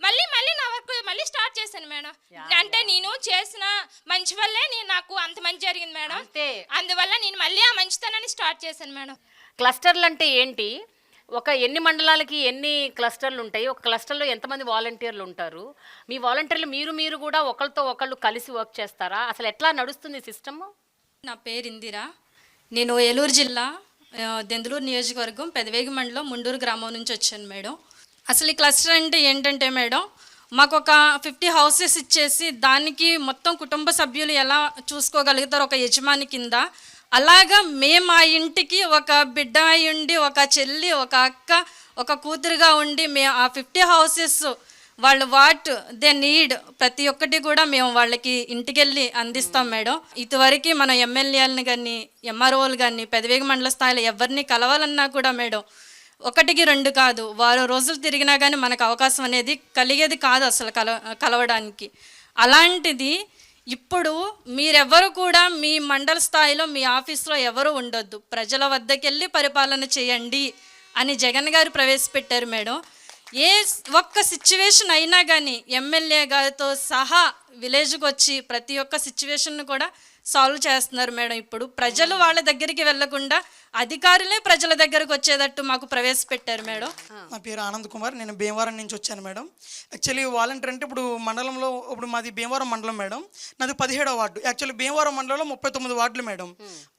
మళ్ళీ నా వర్క్ మళ్ళీ స్టార్ట్ చేశాను మేడం. అంటే నేను చేసిన మంచి వల్లే నాకు అంత మంచి జరిగింది మేడం. అందువల్ల నేను మళ్ళీ ఆ మంచితనాన్ని స్టార్ట్ చేశాను మేడం. క్లస్టర్లు అంటే ఏంటి? ఎన్ని మండలాలకి ఎన్ని క్లస్టర్లు ఉంటాయి? ఒక క్లస్టర్లో ఎంతమంది వాలంటీర్లు ఉంటారు? మీ వాలంటీర్లు మీరు కూడా ఒకరితో ఒకళ్ళు కలిసి వర్క్ చేస్తారా? అసలు ఎట్లా నడుస్తుంది సిస్టమ్? నా పేరు ఇందిరా. నేను ఏలూరు జిల్లా దెందులూరు నియోజకవర్గం పెదవేగి మండలం ముండూరు గ్రామం నుంచి వచ్చాను మేడం. అసలు ఈ క్లస్టర్ అంటే ఏంటంటే మేడం, మాకు ఒక 50 హౌసెస్ ఇచ్చేసి దానికి మొత్తం కుటుంబ సభ్యులు ఎలా చూసుకోగలుగుతారు ఒక యజమాని కింద, అలాగా మేము ఆ ఇంటికి ఒక బిడ్డ ఉండి, ఒక చెల్లి, ఒక అక్క, ఒక కూతురుగా ఉండి మేము ఆ 50 హౌసెస్ వాళ్ళు వాట్ దే నీడ్ ప్రతి ఒక్కటి కూడా మేము వాళ్ళకి ఇంటికి వెళ్ళి అందిస్తాం మేడం. ఇటువరకు మనం ఎమ్మెల్యేలని కానీ ఎంఆర్ఓలు కానీ పెదవేగి మండల స్థాయిలో ఎవరిని కలవాలన్నా కూడా మేడం 1-2 కాదు, వారం రోజులు తిరిగినా కానీ మనకు అవకాశం అనేది కలిగేది కాదు అసలు కలవడానికి. అలాంటిది ఇప్పుడు మీరెవరు కూడా మీ మండల స్థాయిలో మీ ఆఫీస్లో ఎవరు ఉండొద్దు, ప్రజల వద్దకు వెళ్ళి పరిపాలన చేయండి అని జగన్ గారు ప్రవేశపెట్టారు మేడం. ఏ ఒక్క సిచ్యువేషన్ అయినా కానీ ఎమ్మెల్యే గారితో సహా విలేజ్కి వచ్చి ప్రతి ఒక్క సిచ్యువేషన్ను కూడా సాల్వ్ చేస్తున్నారు మేడం. ఇప్పుడు ప్రజలు వాళ్ళ దగ్గరికి వెళ్లకుండా అధికారులే ప్రజల దగ్గరకు వచ్చేటట్టు మాకు ప్రవేశపెట్టారు మేడం. నా పేరు ఆనంద్ కుమార్, నేను భీమవరం నుంచి వచ్చాను మేడం. యాక్చువల్లీ వాలంటీర్ అంటే ఇప్పుడు మండలంలో ఇప్పుడు మాది భీమవరం మండలం మేడం, నాది 17వ వార్డు. యాక్చువల్లీ భీమవరం మండలంలో 39 వార్డులు మేడం.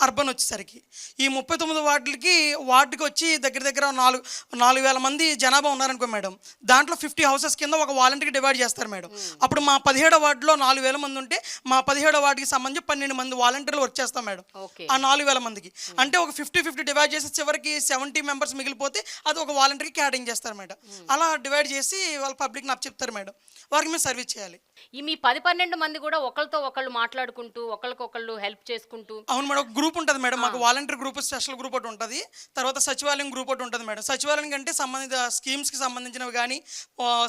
అర్బన్ వచ్చేసరికి ఈ 39 వార్డుకి వచ్చి దగ్గర 4,000 మంది జనాభా ఉన్నారనుకో మేడం. దాంట్లో 50 హౌసెస్ కింద ఒక వాలంటీర్కి డివైడ్ చేస్తారు మేడం. అప్పుడు మా 17వ వార్డులో 4,000 మంది ఉంటే మా 17వ వార్డుకి సంబంధించి 12 మంది వాలంటీర్లు వర్క్ చేస్తాం మేడం. ఆ 4,000 మందికి అంటే ఒక 50-50 డివైడ్ చేసి చివరికి 70 మెంబర్స్ మిగిలిపోతే అది ఒక వాలంటీర్కి క్యాటరింగ్ చేస్తారు మేడం. అలా డివైడ్ చేసి వాళ్ళ పబ్లిక్ నాకు చెప్తారు మేడం, వారికి మేము సర్వీస్ చేయాలి. ఈ మీ 10-12 మంది కూడా ఒకరితో ఒకళ్ళు మాట్లాడుకుంటూ ఒకరికొకళ్ళు హెల్ప్ చేసుకుంటూ? అవును మేడం, ఒక గ్రూప్ ఉంటుంది మేడం మాకు. వాలంటీర్ గ్రూప్ స్పెషల్ గ్రూప్ ఒకటి ఉంటుంది, తర్వాత సచివాలయం గ్రూప్ ఒకటి ఉంటుంది మేడం. సచివాలయం కంటే సంబంధిత స్కీమ్స్కి సంబంధించినవి కానీ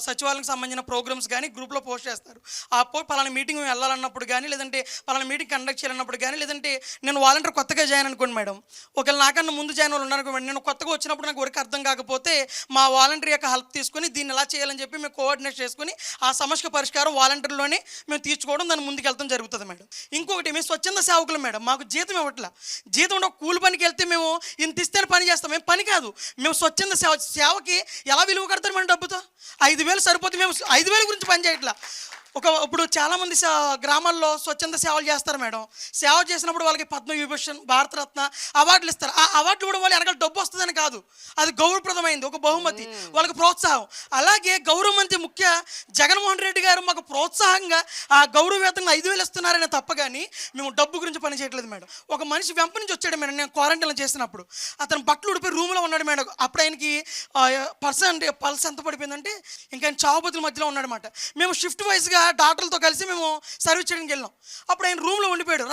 సచివాలయంకి సంబంధించిన ప్రోగ్రామ్స్ కానీ గ్రూప్లో పోస్ట్ చేస్తారు. ఆ పలానా మీటింగ్ వెళ్ళాలన్నప్పుడు కానీ, లేదంటే పలానా మీటింగ్ కండక్ట్ చేయాలన్నప్పుడు కానీ, లేదంటే నేను వాలంటీర్ కొత్తగా జాయిన్ అనుకోండి మేడం, ఒకవేళ నాకన్నా ముందు జాయిన్ వాళ్ళు ఉన్నారనుకో మేడం, నేను కొత్తగా వచ్చినప్పుడు నాకు వర్క్ అర్థం కాకపోతే మా వాలంటీర్ యొక్క హెల్ప్ తీసుకొని దీన్ని ఎలా చేయాలని చెప్పి మేము కోఆర్డినేట్ చేసుకుని ఆ సమస్య పరిష్కారం వాలంటీర్లోనే మేము తీర్చుకోవడం, దాన్ని ముందుకు వెళ్తాం జరుగుతుంది మేడం. ఇంకొకటి మేము స్వచ్ఛంద సేవకులు మేడం, మాకు జీతం ఇవ్వట్లా. జీతం ఉంటే కూలి పనికి వెళ్తే మేము ఇంత ఇస్తే పని చేస్తాం, మేము పని కాదు. మేము స్వచ్ఛంద సేవకి ఎలా విలువ కడతారు మేడం? డబ్బుతో 5,000 సరిపోతే మేము 5,000 గురించి పని చేయట్లా. ఇప్పుడు చాలామంది గ్రామాల్లో స్వచ్ఛంద సేవలు చేస్తారు మేడం. సేవ చేసినప్పుడు వాళ్ళకి పద్మవిభూషణ్, భారతరత్న అవార్డులు ఇస్తారు. ఆ అవార్డులు కూడా వాళ్ళు వెనకాల డబ్బు వస్తుందని కాదు, అది గౌరవప్రదమైంది, ఒక బహుమతి, వాళ్ళకి ప్రోత్సాహం. అలాగే గౌరవ మంత్రి ముఖ్య జగన్మోహన్ రెడ్డి గారు మాకు ప్రోత్సాహంగా ఆ గౌరవ వేతనం 5,000 ఇస్తున్నారనే తప్ప కానీ మేము డబ్బు గురించి పని చేయట్లేదు మేడం. ఒక మనిషి వెంప నుంచి వచ్చాడు మేడం, నేను క్వారంటైన్లో చేసినప్పుడు అతను బట్టలు ఉడిపోయి రూమ్లో ఉన్నాడు మేడం. అప్పుడు ఆయనకి పల్స్ ఎంత పడిపోయిందంటే ఇంకా ఆయన చావుబతుల మధ్యలో ఉన్నాడనమాట. మేము షిఫ్ట్ వైజ్గా డాక్టర్లతో కలిసి మేము సర్వీస్ చేయడానికి వెళ్ళాం. అప్పుడు ఆయన రూమ్లో ఉండిపోయాడు,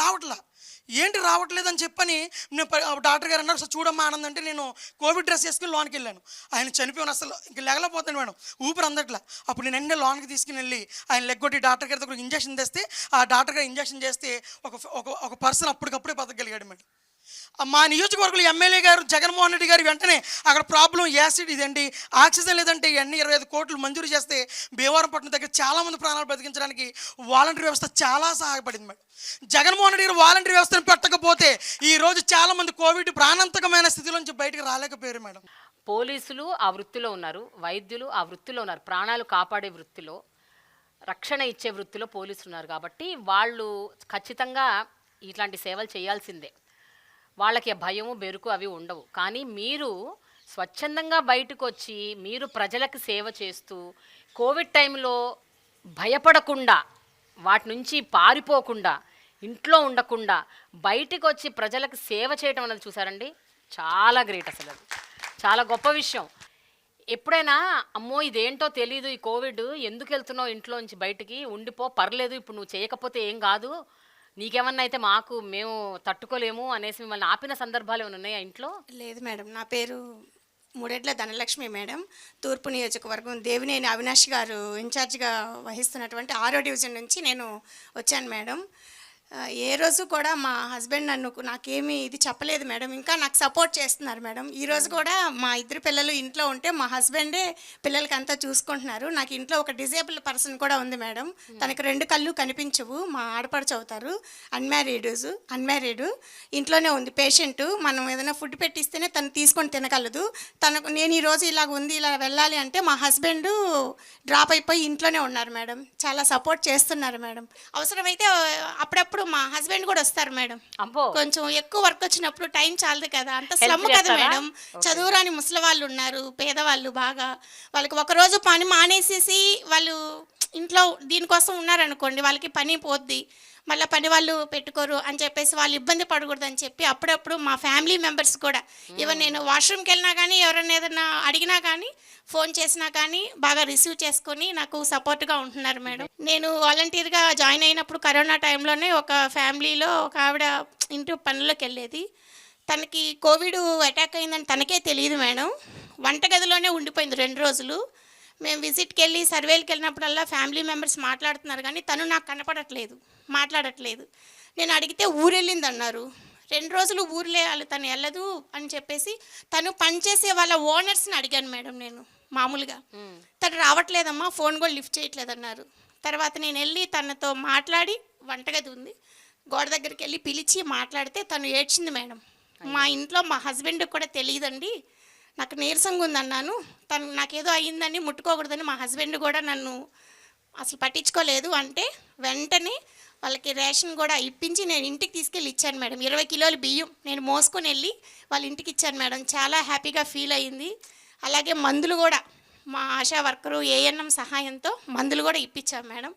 ఏంటి రావట్లేదని చెప్పని నేను డాక్టర్ గారు అన్నారు, చూడమ్మా ఆనంద్ అంటే నేను కోవిడ్ డ్రెస్ వేసుకుని లోనికి వెళ్ళాను. ఆయన చనిపోయాను, అసలు ఇంక లేగలేకపోతాను మేడం, ఊపిరి అందట్లా. అప్పుడు నేను వెంటనే లోనికి తీసుకుని వెళ్ళి ఆయన లెగ్గొట్టి డాక్టర్ గారి ఇంజక్షన్ తెస్తే ఆ డాక్టర్ గారు ఇంజక్షన్ చేస్తే ఒక పర్సన్ అప్పటికప్పుడే బతకగలిగాడు మేడం. మా నియోజకవర్గంలో ఎమ్మెల్యే గారు జగన్మోహన్ రెడ్డి గారు వెంటనే అక్కడ ప్రాబ్లం యాసిడ్ ఇదండి, ఆక్సిజన్ లేదంటే ఇవన్నీ 25 కోట్లు మంజూరు చేస్తే భీమవరం పట్టణం దగ్గర చాలామంది ప్రాణాలు బతికించడానికి వాలంటీర్ వ్యవస్థ చాలా సహాయపడింది మేడం. జగన్మోహన్ రెడ్డి గారు వాలంటీర్ వ్యవస్థను పెట్టకపోతే ఈరోజు చాలామంది కోవిడ్ ప్రాణాంతకమైన స్థితిలోంచి బయటకు రాలేకపోయారు మేడం. పోలీసులు ఆ వృత్తిలో ఉన్నారు, వైద్యులు ఆ వృత్తిలో ఉన్నారు, ప్రాణాలు కాపాడే వృత్తిలో, రక్షణ ఇచ్చే వృత్తిలో పోలీసులు ఉన్నారు. కాబట్టి వాళ్ళు ఖచ్చితంగా ఇట్లాంటి సేవలు చేయాల్సిందే. వాళ్ళకి భయము బెరుకు అవి ఉండవు. కానీ మీరు స్వచ్ఛందంగా బయటకు వచ్చి మీరు ప్రజలకు సేవ చేస్తూ కోవిడ్ టైంలో భయపడకుండా, వాటి నుంచి పారిపోకుండా, ఇంట్లో ఉండకుండా బయటకు వచ్చి ప్రజలకు సేవ చేయటం అనేది చూసారండి, చాలా గ్రేట్. అసలు అది చాలా గొప్ప విషయం. ఎప్పుడైనా అమ్మో ఇదేంటో తెలీదు, ఈ కోవిడ్ ఎందుకు వెళ్తున్నావు ఇంట్లో నుంచి బయటికి, ఉండిపో పర్లేదు, ఇప్పుడు నువ్వు చేయకపోతే ఏం కాదు, నీకేమన్నా అయితే మేము తట్టుకోలేము అనేసి మిమ్మల్ని ఆపిన సందర్భాలు ఏమైనా ఉన్నాయా ఇంట్లో? లేదు మేడం, నా పేరు మూడెడ్ల ధనలక్ష్మి మేడం. తూర్పు నియోజకవర్గం దేవినేని అవినాష్ గారు ఇన్ఛార్జిగా వహిస్తున్నటువంటి 6వ డివిజన్ నుంచి నేను వచ్చాను మేడం. ఏ రోజు కూడా మా హస్బెండ్ నాకేమీ ఇది చెప్పలేదు మేడం, ఇంకా నాకు సపోర్ట్ చేస్తున్నారు మేడం. ఈరోజు కూడా మా 2 పిల్లలు ఇంట్లో ఉంటే మా హస్బెండే పిల్లలకి అంతా చూసుకుంటున్నారు. నాకు ఇంట్లో ఒక డిజేబుల్ పర్సన్ కూడా ఉంది మేడం, తనకు 2 కళ్ళు కనిపించవు, మా ఆడపడుచు అవుతారు, అన్మ్యారీడ్, ఇంట్లోనే ఉంది పేషెంట్. మనం ఏదైనా ఫుడ్ పెట్టిస్తేనే తను తీసుకొని తినగలదు. నేను ఈరోజు ఇలా ఉంది, ఇలా వెళ్ళాలి అంటే మా హస్బెండ్ డ్రాప్ అయిపోయి ఇంట్లోనే ఉన్నారు మేడం. చాలా సపోర్ట్ చేస్తున్నారు మేడం. అవసరమైతే అప్పుడప్పుడు మా హస్బెండ్ కూడా వస్తారు మేడం. కొంచెం ఎక్కువ వర్క్ వచ్చినప్పుడు టైం చాలదు కదా, అంత స్లమ్ కదా మేడం. చదువురాని ముసలి వాళ్ళు ఉన్నారు, పేదవాళ్ళు బాగా, వాళ్ళకి ఒకరోజు పని మానేసేసి వాళ్ళు ఇంట్లో దీనికోసం ఉన్నారనుకోండి, వాళ్ళకి పని పోద్ది, మళ్ళీ పని వాళ్ళు పెట్టుకోరు అని చెప్పేసి వాళ్ళు ఇబ్బంది పడకూడదని చెప్పి అప్పుడప్పుడు మా ఫ్యామిలీ మెంబర్స్ కూడా, ఈవెన్ నేను వాష్రూమ్కి వెళ్ళినా కానీ ఎవరైనా ఏదైనా అడిగినా కానీ ఫోన్ చేసినా కానీ బాగా రిసీవ్ చేసుకొని నాకు సపోర్ట్గా ఉంటున్నారు మేడం. నేను వాలంటీర్గా జాయిన్ అయినప్పుడు కరోనా టైంలోనే ఒక ఫ్యామిలీలో ఒక ఆవిడ ఇంటి పనుల్లోకి వెళ్ళేది, తనకి కోవిడ్ అటాక్ అయిందని తనకే తెలియదు మేడం. వంటగదిలోనే ఉండిపోయింది 2 రోజులు. మేము విజిట్కి వెళ్ళి సర్వేలకు వెళ్ళినప్పుడల్లా ఫ్యామిలీ మెంబర్స్ మాట్లాడుతున్నారు కానీ తను నాకు మాట్లాడట్లేదు. నేను అడిగితే ఊరెళ్ళింది అన్నారు. 2 రోజులు ఊర్లే తను వెళ్ళదు అని చెప్పేసి తను పనిచేసే వాళ్ళ ఓనర్స్ని అడిగాను మేడం. నేను మామూలుగా తను రావట్లేదమ్మా, ఫోన్ కూడా లిఫ్ట్ చేయట్లేదన్నారు. తర్వాత నేను వెళ్ళి తనతో మాట్లాడి, వంటగది ఉంది గోడ దగ్గరికి వెళ్ళి పిలిచి మాట్లాడితే తను ఏడ్చింది మేడం. మా ఇంట్లో మా హస్బెండ్కి కూడా తెలియదండి, నాకు నీరసంగా ఉందన్నాను, తను నాకేదో అయ్యిందని ముట్టుకోకూడదని మా హస్బెండ్ కూడా నన్ను అసలు పట్టించుకోలేదు అంటే వెంటనే వాళ్ళకి రేషన్ కూడా ఇప్పించి నేను ఇంటికి తీసుకెళ్ళి ఇచ్చాను మేడం. 20 కిలోల బియ్యం నేను మోసుకొని వెళ్ళి వాళ్ళ ఇంటికి ఇచ్చాను మేడం. చాలా హ్యాపీగా ఫీల్ అయ్యింది. అలాగే మందులు కూడా మా ఆశా వర్కరు ఏఎన్ఎం సహాయంతో మందులు కూడా ఇప్పించాను మేడం.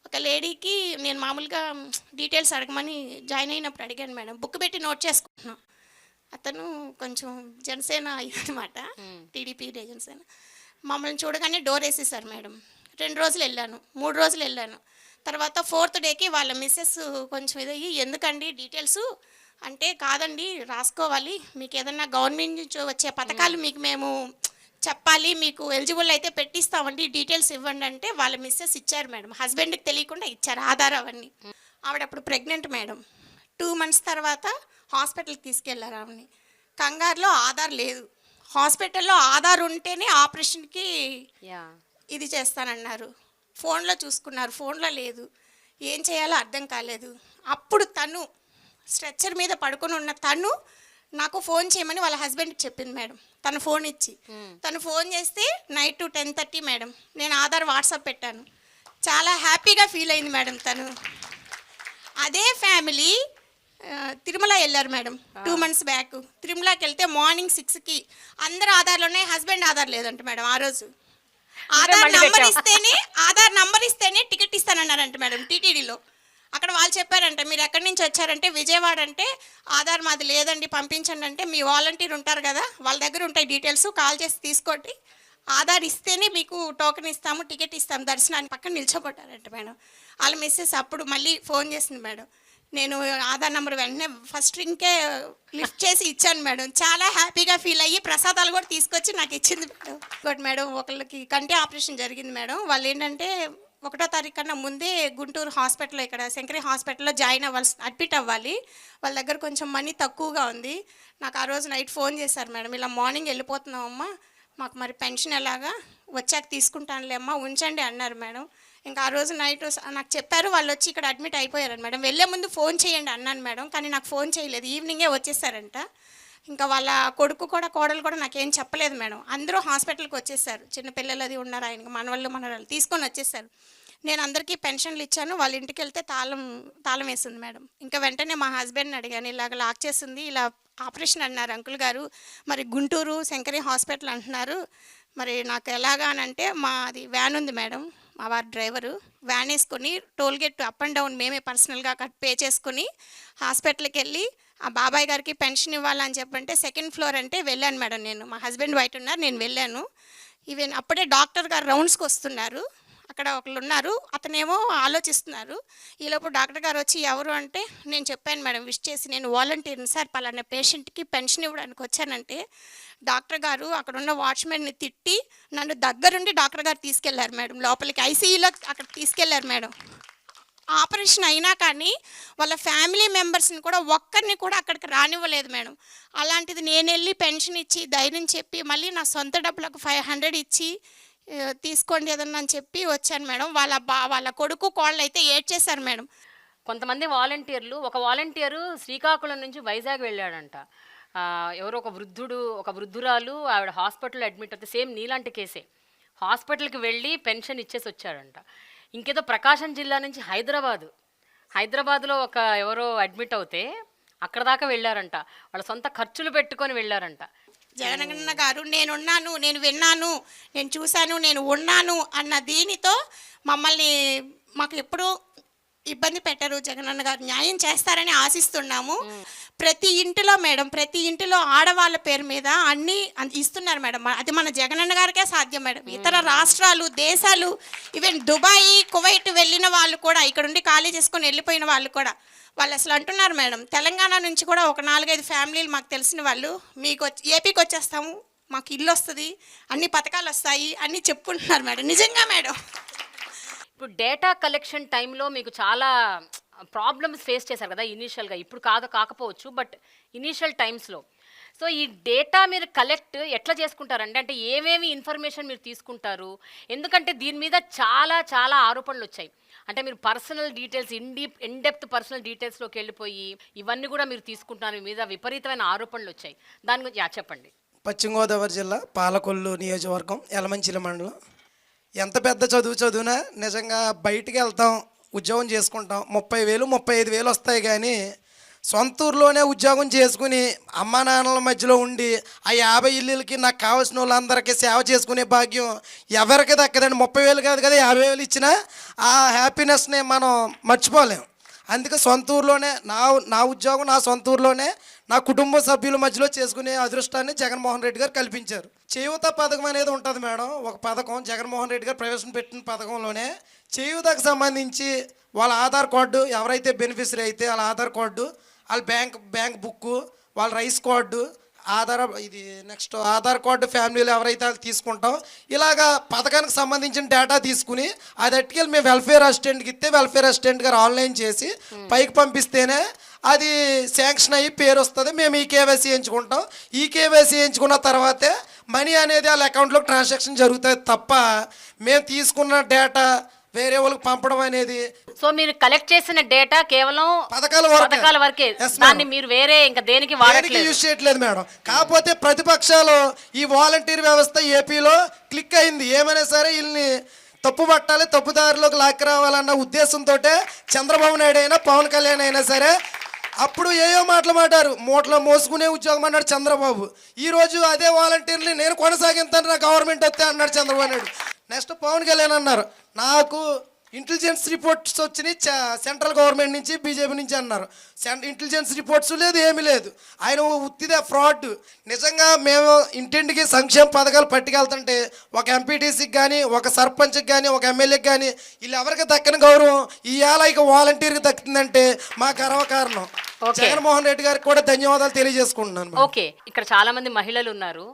ఒక లేడీకి నేను మామూలుగా డీటెయిల్స్ అడగమని జాయిన్ అయినప్పుడు అడిగాను మేడం, బుక్ పెట్టి నోట్ చేసుకుంటున్నాను. అతను కొంచెం జనసేన అన్నమాట, టీడీపీ జనసేన. మమ్మల్ని చూడగానే డోర్ వేసేసారు మేడం. 2 రోజులు వెళ్ళాను, 3 రోజులు వెళ్ళాను. తర్వాత 4th డేకి వాళ్ళ మిస్సెస్ కొంచెం ఇదయ్యి, ఎందుకండి డీటెయిల్స్ అంటే, కాదండి రాసుకోవాలి, మీకు ఏదన్నా గవర్నమెంట్ నుంచి వచ్చే పథకాలు మీకు మేము చెప్పాలి, మీకు ఎలిజిబుల్ అయితే పెట్టిస్తామండి, డీటెయిల్స్ ఇవ్వండి అంటే వాళ్ళ మిస్సెస్ ఇచ్చారు మేడం. హస్బెండ్కి తెలియకుండా ఇచ్చారు ఆధార్ అవన్నీ. ఆవిడ అప్పుడు ప్రెగ్నెంట్ మేడం. 2 months తర్వాత హాస్పిటల్కి తీసుకెళ్లారు ఆవిడని. కంగారులో ఆధార్ లేదు, హాస్పిటల్లో ఆధార్ ఉంటేనే ఆపరేషన్కి ఇది చేస్తానన్నారు. ఫోన్లో చూసుకున్నారు, ఫోన్లో లేదు, ఏం చేయాలో అర్థం కాలేదు. అప్పుడు తను స్ట్రెచ్చర్ మీద పడుకొని ఉన్న తను నాకు ఫోన్ చేయమని వాళ్ళ హస్బెండ్కి చెప్పింది మేడం. తను ఫోన్ ఇచ్చి, తను ఫోన్ చేస్తే నైట్ 10:30 మేడం. నేను ఆధార్ వాట్సాప్ పెట్టాను. చాలా హ్యాపీగా ఫీల్ అయింది మేడం తను. అదే ఫ్యామిలీ తిరుమల వెళ్ళారు మేడం 2 months బ్యాక్. తిరుమలకి వెళ్తే మార్నింగ్ 6కి అందరు ఆధార్లు ఉన్నాయి, హస్బెండ్ ఆధార్ లేదంట మేడం. ఆ రోజు ఆధార్ నంబర్ ఇస్తేనే టికెట్ ఇస్తానన్నారంట మేడం టీటీడీలో. అక్కడ వాళ్ళు చెప్పారంట, మీరు ఎక్కడి నుంచి వచ్చారంటే విజయవాడ అంటే, ఆధార్ మాది లేదండి పంపించండి అంటే, మీ వాలంటీర్ ఉంటారు కదా వాళ్ళ దగ్గర ఉంటాయి డీటెయిల్స్, కాల్ చేసి తీసుకోండి, ఆధార్ ఇస్తేనే మీకు టోకెన్ ఇస్తాము, టికెట్ ఇస్తాము దర్శనానికి పక్కన నిల్చోబట్టారంట మేడం. వాళ్ళ మిస్సెస్ అప్పుడు మళ్ళీ ఫోన్ చేసింది మేడం. నేను ఆధార్ నెంబర్ వెంటనే ఫస్ట్ రింగ్కే లిఫ్ట్ చేసి ఇచ్చాను మేడం. చాలా హ్యాపీగా ఫీల్ అయ్యి ప్రసాదాలు కూడా తీసుకొచ్చి నాకు ఇచ్చింది మేడం. ఇంకోటి మేడం, ఒకళ్ళకి కంటి ఆపరేషన్ జరిగింది మేడం. వాళ్ళు ఏంటంటే 1వ తారీఖు కన్నా ముందే గుంటూరు హాస్పిటల్లో, ఇక్కడ శంకరి హాస్పిటల్లో జాయిన్ అడ్మిట్ అవ్వాలి. వాళ్ళ దగ్గర కొంచెం మనీ తక్కువగా ఉంది. నాకు ఆ రోజు నైట్ ఫోన్ చేశారు, మేడం ఇలా మార్నింగ్ వెళ్ళిపోతున్నామమ్మా, మాకు మరి పెన్షన్ ఎలాగా, వచ్చాక తీసుకుంటానులే అమ్మా, ఉంచండి అన్నారు మేడం. ఇంకా ఆ రోజు నైట్ నాకు చెప్పారు, వాళ్ళు వచ్చి ఇక్కడ అడ్మిట్ అయిపోయారు మేడం. వెళ్ళే ముందు ఫోన్ చేయండి అన్నాను మేడం, కానీ నాకు ఫోన్ చేయలేదు, ఈవినింగే వచ్చేసారంట. ఇంకా వాళ్ళ కొడుకు కూడా కోడలు కూడా నాకేం చెప్పలేదు మేడం. అందరూ హాస్పిటల్కి వచ్చేసారు, చిన్నపిల్లలు అది ఉన్నారు, ఆయనకి మనవాళ్ళు తీసుకొని వచ్చేసారు. నేను అందరికీ పెన్షన్లు ఇచ్చాను. వాళ్ళ ఇంటికి వెళ్తే తాళం వేసింది మేడం. ఇంకా వెంటనే మా హస్బెండ్ని అడిగాను, ఇలాగ లాక్ చేసింది, ఇలా ఆపరేషన్ అన్నారు అంకుల్ గారు, మరి గుంటూరు శంకరి హాస్పిటల్ అంటున్నారు, మరి నాకు ఎలాగా అని అంటే, మాది వ్యాన్ ఉంది మేడం, మా వారి డ్రైవరు వ్యాన్ వేసుకొని టోల్గేట్ అప్ అండ్ డౌన్ మేమే పర్సనల్గా పే చేసుకుని హాస్పిటల్కి వెళ్ళి ఆ బాబాయ్ గారికి పెన్షన్ ఇవ్వాలని చెప్పంటే 2nd ఫ్లోర్ అంటే వెళ్ళాను మేడం. నేను, మా హస్బెండ్ బయట ఉన్నారు, నేను వెళ్ళాను. ఈవెన్ అప్పుడే డాక్టర్ గారు రౌండ్స్కి వస్తున్నారు, అక్కడ ఒకళ్ళు ఉన్నారు, అతనేమో ఆలోచిస్తున్నారు. ఈలోపు డాక్టర్ గారు వచ్చి ఎవరు అంటే నేను చెప్పాను మేడం, విష్ చేసి, నేను వాలంటీర్ని సార్, పలానా పేషెంట్కి పెన్షన్ ఇవ్వడానికి వచ్చానంటే డాక్టర్ గారు అక్కడ ఉన్న వాచ్మెన్ని తిట్టి నన్ను దగ్గరుండి డాక్టర్ గారు తీసుకెళ్లారు మేడం లోపలికి, ఐసీయూలో అక్కడ తీసుకెళ్లారు మేడం. ఆపరేషన్ అయినా కానీ వాళ్ళ ఫ్యామిలీ మెంబర్స్ని కూడా ఒక్కరిని కూడా అక్కడికి రానివ్వలేదు మేడం. అలాంటిది నేను వెళ్ళి పెన్షన్ ఇచ్చి ధైర్యం చెప్పి మళ్ళీ నా సొంత డబ్బులకు 500 ఇచ్చి తీసుకోండి ఏదన్నా అని చెప్పి వచ్చాను మేడం. వాళ్ళ కొడుకు కోళ్ళు అయితే ఏడ్చేశారు మేడం. కొంతమంది వాలంటీర్లు, ఒక వాలంటీరు శ్రీకాకుళం నుంచి వైజాగ్ వెళ్ళాడంట. ఎవరో ఒక వృద్ధురాలు ఆవిడ హాస్పిటల్లో అడ్మిట్ అవుతే, సేమ్ నీలాంటి కేసే, హాస్పిటల్కి వెళ్ళి పెన్షన్ ఇచ్చేసి వచ్చాడంట. ఇంకేదో ప్రకాశం జిల్లా నుంచి హైదరాబాద్లో ఎవరో అడ్మిట్ అవుతే అక్కడ దాకా వెళ్ళారంట, వాళ్ళ సొంత ఖర్చులు పెట్టుకొని వెళ్ళారంట. జగనన్న గారు నేనున్నాను, నేను విన్నాను, నేను చూశాను, నేను ఉన్నాను అన్న దీనితో మాకు ఎప్పుడూ ఇబ్బంది పెట్టరు. జగనన్న గారు న్యాయం చేస్తారని ఆశిస్తున్నాము. ప్రతి ఇంటిలో మేడం, ప్రతి ఇంటిలో ఆడవాళ్ళ పేరు మీద అన్నీ ఇస్తున్నారు మేడం. అది మన జగనన్న గారికే సాధ్యం మేడం. ఇతర రాష్ట్రాలు, దేశాలు, ఈవెన్ దుబాయ్, కువైట్ వెళ్ళిన వాళ్ళు కూడా, ఇక్కడ ఉండి ఖాళీ చేసుకొని వెళ్ళిపోయిన వాళ్ళు కూడా, వాళ్ళు అసలు అంటున్నారు మేడం, తెలంగాణ నుంచి కూడా ఒక 4-5 ఫ్యామిలీలు మాకు తెలిసిన వాళ్ళు, మీకు ఏపీకి వచ్చేస్తాము, మాకు ఇల్లు వస్తుంది, అన్ని పథకాలు వస్తాయి అన్నీ చెప్పుకుంటున్నారు మేడం. నిజంగా మేడం. ఇప్పుడు డేటా కలెక్షన్ టైంలో మీకు చాలా ప్రాబ్లమ్స్ ఫేస్ చేశారు కదా ఇనీషియల్గా, ఇప్పుడు కాకపోవచ్చు, బట్ ఇనీషియల్ టైమ్స్లో. సో ఈ డేటా మీరు కలెక్ట్ ఎట్లా చేసుకుంటారండి? అంటే ఏమేమి ఇన్ఫర్మేషన్ మీరు తీసుకుంటారు? ఎందుకంటే దీని మీద చాలా ఆరోపణలు వచ్చాయి. అంటే మీరు పర్సనల్ డీటెయిల్స్, ఇన్డెప్త్ పర్సనల్ డీటెయిల్స్లోకి వెళ్ళిపోయి ఇవన్నీ కూడా మీరు తీసుకుంటున్నారు, మీ మీద విపరీతమైన ఆరోపణలు వచ్చాయి. దాని గురించి చెప్పండి. పశ్చిమ గోదావరి జిల్లా పాలకొల్లు నియోజకవర్గం యలమంచిలి మండలం. ఎంత పెద్ద చదివినా నిజంగా బయటికి వెళ్తాం, ఉద్యోగం చేసుకుంటాం, 30,000 35,000 వస్తాయి, కానీ సొంత ఊర్లోనే ఉద్యోగం చేసుకుని అమ్మా నాన్నల మధ్యలో ఉండి ఆ 50 ఇళ్ళకి నాకు కావాల్సిన వాళ్ళందరికీ సేవ చేసుకునే భాగ్యం ఎవరికి దక్కదండి. 30,000 కాదు కదా, 50,000 ఇచ్చినా ఆ హ్యాపీనెస్ని మనం మర్చిపోలేం. అందుకే సొంత ఊర్లోనే నా ఉద్యోగం నా సొంత ఊర్లోనే నా కుటుంబ సభ్యుల మధ్యలో చేసుకునే అదృష్టాన్ని జగన్మోహన్ రెడ్డి గారు కల్పించారు. చేయూత పథకం అనేది ఉంటుంది మేడం, ఒక పథకం జగన్మోహన్ రెడ్డి గారు ప్రవేశపెట్టిన పథకంలోనే చేయూతకు సంబంధించి వాళ్ళ ఆధార్ కార్డు, ఎవరైతే బెనిఫిషరీ అయితే వాళ్ళ ఆధార్ కార్డు, వాళ్ళ బ్యాంక్ బుక్కు, వాళ్ళ రైస్ కార్డు, ఆధార్ కార్డు ఫ్యామిలీలో ఎవరైతే వాళ్ళు తీసుకుంటాం, ఇలాగా పథకానికి సంబంధించిన డేటా తీసుకుని అది అట్టుకెళ్ళి మేము వెల్ఫేర్ అసిస్టెంట్కి ఇస్తే వెల్ఫేర్ అసిస్టెంట్ గారు ఆన్లైన్ చేసి పైకి పంపిస్తేనే అది శాంక్షన్ అయ్యి పేరు వస్తుంది. మేము ఈ కేవైసీ ఎంచుకుంటాం. ఈ కేవైసీ ఎంచుకున్న తర్వాతే మనీ అనేది వాళ్ళ అకౌంట్లోకి ట్రాన్సాక్షన్ జరుగుతుంది తప్ప మేము తీసుకున్న డేటా వేరే వాళ్ళకి పంపడం అనేది. సో మీరు కలెక్ట్ చేసిన డేటా కేవలం పథకాల వరకే, దాన్ని మీరు వేరే ఇంకా దేనికి యూజ్ చేయట్లేదు మేడం. కాకపోతే ప్రతిపక్షాలు ఈ వాలంటీర్ వ్యవస్థ ఏపీలో క్లిక్ అయింది. ఏమైనా సరే వీళ్ళని తప్పు పట్టాలి, తప్పుదారిలోకి లాక్కి రావాలన్న ఉద్దేశంతో చంద్రబాబు నాయుడు అయినా పవన్ కళ్యాణ్ అయినా సరే అప్పుడు ఏయో మాటలు మాట్లాడారు, మూటలో మోసుకునే ఉద్యోగం అన్నాడు చంద్రబాబు. ఈరోజు అదే వాలంటీర్ని నేను కొనసాగిస్తాను, నా గవర్నమెంట్ వస్తే అన్నాడు చంద్రబాబు నాయుడు. నెక్స్ట్ పవన్ కళ్యాణ్ అన్నారు, నాకు ఇంటెలిజెన్స్ రిపోర్ట్స్ వచ్చినాయి సెంట్రల్ గవర్నమెంట్ నుంచి, బీజేపీ నుంచి అన్నారు. ఇంటెలిజెన్స్ రిపోర్ట్స్ లేదు, ఏమీ లేదు. ఆయన ఉత్తిదే ఫ్రాడ్. నిజంగా మేము ఇంటింటికి సంక్షేమ పథకాలు పట్టుకెళ్తుంటే ఒక ఎంపీటీసీకి కానీ, ఒక సర్పంచ్కి కానీ, ఒక ఎమ్మెల్యేకి కానీ వీళ్ళు ఎవరికి దక్కని గౌరవం ఇవాళ ఇక వాలంటీర్కి దక్కుతుందంటే మా గర్వకారణం. జగన్మోహన్ రెడ్డి గారికి కూడా ధన్యవాదాలు తెలియజేసుకుంటున్నాను. ఓకే, ఇక్కడ చాలా మంది మహిళలు ఉన్నారు.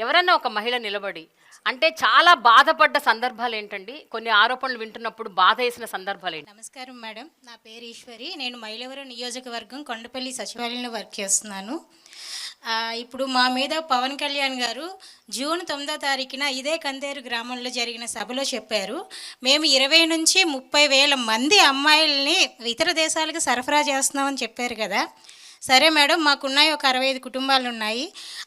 ఎవరన్నా ఒక మహిళ నిలబడి అంటే చాలా బాధపడ్డ సందర్భాలు ఏంటండి? కొన్ని ఆరోపణలు వింటున్నప్పుడు బాధ వేసిన సందర్భాలు ఏంటి? నమస్కారం మేడం, నా పేరు ఈశ్వరి. నేను మైలవరం నియోజకవర్గం కొండపల్లి సచివాలయంలో వర్క్ చేస్తున్నాను. ఇప్పుడు మా మీద పవన్ కళ్యాణ్ గారు జూన్ 9వ తారీఖున ఇదే కందేరు గ్రామంలో జరిగిన సభలో చెప్పారు, మేము 20 నుంచి 30 వేల మంది అమ్మాయిల్ని ఇతర దేశాలకు సరఫరా చేస్తున్నామని చెప్పారు కదా. సరే మేడం, మాకున్నాయి ఒక 65 కుటుంబాలు ఉన్నాయి.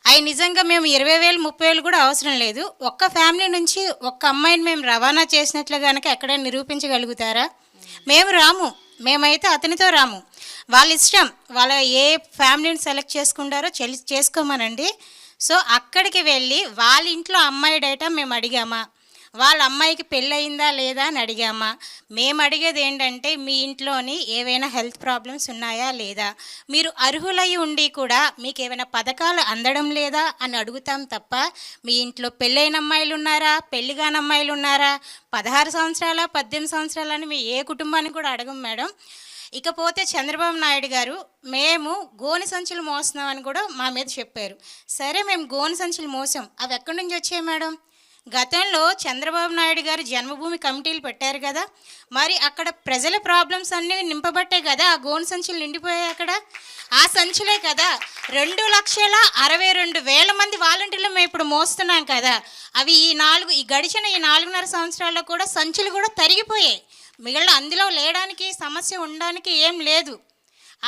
అవి నిజంగా మేము 20,000 30,000 కూడా అవసరం లేదు. ఒక్క ఫ్యామిలీ నుంచి ఒక్క అమ్మాయిని మేము రవాణా చేసినట్లు కనుక ఎక్కడైనా నిరూపించగలుగుతారా? మేము రాము, మేమైతే అతనితో రాము. వాళ్ళ ఇష్టం, వాళ్ళ ఏ ఫ్యామిలీని సెలెక్ట్ చేసుకుంటారో చేసుకోమనండి. సో అక్కడికి వెళ్ళి వాళ్ళ ఇంట్లో అమ్మాయి డేటా మేము అడిగామా, వాళ్ళ అమ్మాయికి పెళ్ళయిందా లేదా అని అడిగామా? మేము అడిగేది ఏంటంటే మీ ఇంట్లోని ఏవైనా హెల్త్ ప్రాబ్లమ్స్ ఉన్నాయా లేదా, మీరు అర్హులై ఉండి కూడా మీకు ఏమైనా పథకాలు అందడం లేదా అని అడుగుతాం తప్ప మీ ఇంట్లో పెళ్ళైన అమ్మాయిలు ఉన్నారా, పెళ్లి కాని అమ్మాయిలు ఉన్నారా, 16 సంవత్సరాల 18 సంవత్సరాలని మీ ఏ కుటుంబాన్ని కూడా అడగం మేడం. ఇకపోతే చంద్రబాబు నాయుడు గారు మేము గోనె సంచులు మోస్తున్నామని కూడా మా మీద చెప్పారు. సరే, మేము గోనె సంచులు మోసాం, అవి ఎక్కడి నుంచి వచ్చాయి మేడం? గతంలో చంద్రబాబు నాయుడు గారు జన్మభూమి కమిటీలు పెట్టారు కదా, మరి అక్కడ ప్రజల ప్రాబ్లమ్స్ అన్నీ నింపబట్టే కదా ఆ గోను సంచులు నిండిపోయాయి. అక్కడ ఆ సంచులే కదా 2,62,000 మంది వాలంటీర్లు మేము ఇప్పుడు మోస్తున్నాం కదా. అవి ఈ గడిచిన 4.5 సంవత్సరాల్లో కూడా సంచులు కూడా తరిగిపోయాయి. మిగిలిన అందులో లేడానికి సమస్య ఉండడానికి ఏం లేదు.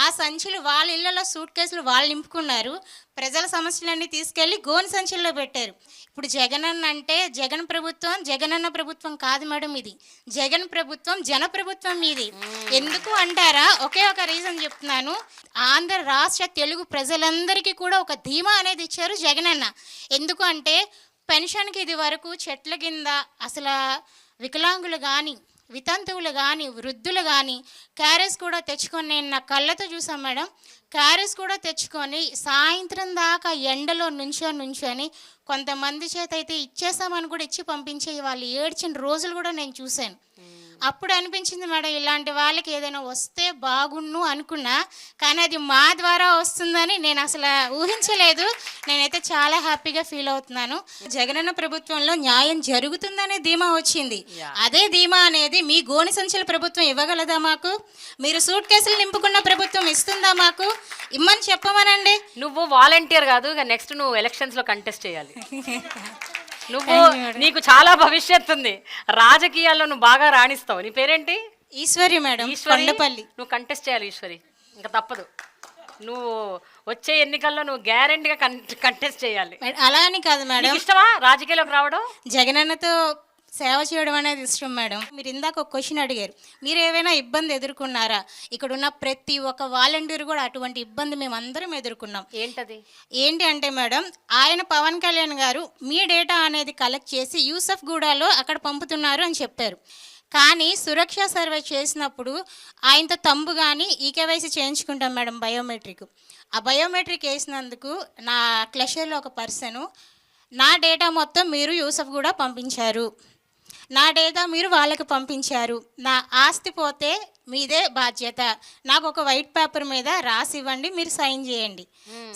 ఆ సంచులు వాళ్ళ ఇళ్లలో సూట్ కేసులు వాళ్ళు నింపుకున్నారు, ప్రజల సమస్యలన్నీ తీసుకెళ్ళి గోను సంచుల్లో పెట్టారు. ఇప్పుడు జగనన్న అంటే జగన్ ప్రభుత్వం జగనన్న ప్రభుత్వం కాదు మేడం, ఇది జగన్ ప్రభుత్వం జన ప్రభుత్వం ఇది. ఎందుకు అంటారా? ఒకే ఒక రీజన్ చెప్తున్నాను. ఆంధ్ర రాష్ట్ర తెలుగు ప్రజలందరికీ కూడా ఒక ధీమా అనేది ఇచ్చారు జగనన్న. ఎందుకు అంటే పెన్షన్కి ఇది వరకు చెట్ల కింద అసలు వికలాంగులు కానీ వితంతువులు కానీ వృద్ధులు కానీ క్యారేజ్ కూడా తెచ్చుకొని, నేను నా కళ్ళతో చూసాను మేడం, క్యారేజ్ కూడా తెచ్చుకొని సాయంత్రం దాకా ఎండలో నుంచొని కొంతమంది చేత అయితే ఇచ్చేసామని కూడా ఇచ్చి పంపించే వాళ్ళు ఏడ్చిన రోజులు కూడా నేను చూశాను. అప్పుడు అనిపించింది మేడం, ఇలాంటి వాళ్ళకి ఏదైనా వస్తే బాగుండు అనుకున్నా, కానీ అది మా ద్వారా వస్తుందని నేను అసలు ఊహించలేదు. నేనైతే చాలా హ్యాపీగా ఫీల్ అవుతున్నాను. జగనన్న ప్రభుత్వంలో న్యాయం జరుగుతుందనే ధీమా వచ్చింది. అదే ధీమా అనేది మీ గోని సంచుల ప్రభుత్వం ఇవ్వగలదా మాకు? మీరు సూట్ కేసులు నింపుకున్న ప్రభుత్వం ఇస్తుందా మాకు? ఇమ్మని చెప్పమనండి. నువ్వు వాలంటీర్ కాదు, ఇక నెక్స్ట్ నువ్వు ఎలక్షన్స్లో కంటెస్ట్ చేయాలి. నువ్వు నీకు చాలా భవిష్యత్తు ఉంది, రాజకీయాల్లో నువ్వు బాగా రాణిస్తావు. నీ పేరేంటి? ఈశ్వరి మేడం, కొండపల్లి. నువ్వు కంటెస్ట్ చేయాలి ఈశ్వరి, ఇంకా తప్పదు. నువ్వు వచ్చే ఎన్నికల్లో నువ్వు గ్యారెంటీగా కంటెస్ట్ చేయాలి. అలా అని కాదు మేడం, ఇష్టమా రాజకీయాల్లోకి రావడం? జగనన్నతో సేవ చేయడం అనేది ఇష్టం మేడం. మీరు ఇందాక ఒక క్వశ్చన్ అడిగారు, మీరు ఏమైనా ఇబ్బంది ఎదుర్కొన్నారా? ఇక్కడ ఉన్న ప్రతి ఒక్క వాలంటీర్ కూడా అటువంటి ఇబ్బంది మేము అందరం ఎదుర్కొన్నాం. ఏంటి అంటే మేడం, ఆయన పవన్ కళ్యాణ్ గారు మీ డేటా అనేది కలెక్ట్ చేసి యూసఫ్ గూడాలో అక్కడ పంపుతున్నారు అని చెప్పారు. కానీ సురక్ష సర్వే చేసినప్పుడు ఆయనతో తంబు కానీ ఈకేవైసీ చేయించుకుంటాం మేడం, బయోమెట్రిక్. ఆ బయోమెట్రిక్ వేసినందుకు నా క్లషర్లో ఒక పర్సను నా డేటా మొత్తం మీరు యూసఫ్ కూడా పంపించారు, నా డేటా మీరు వాళ్ళకి పంపించారు, నా ఆస్తి పోతే మీదే బాధ్యత, నాకు ఒక వైట్ పేపర్ మీద రాసి ఇవ్వండి, మీరు సైన్ చేయండి.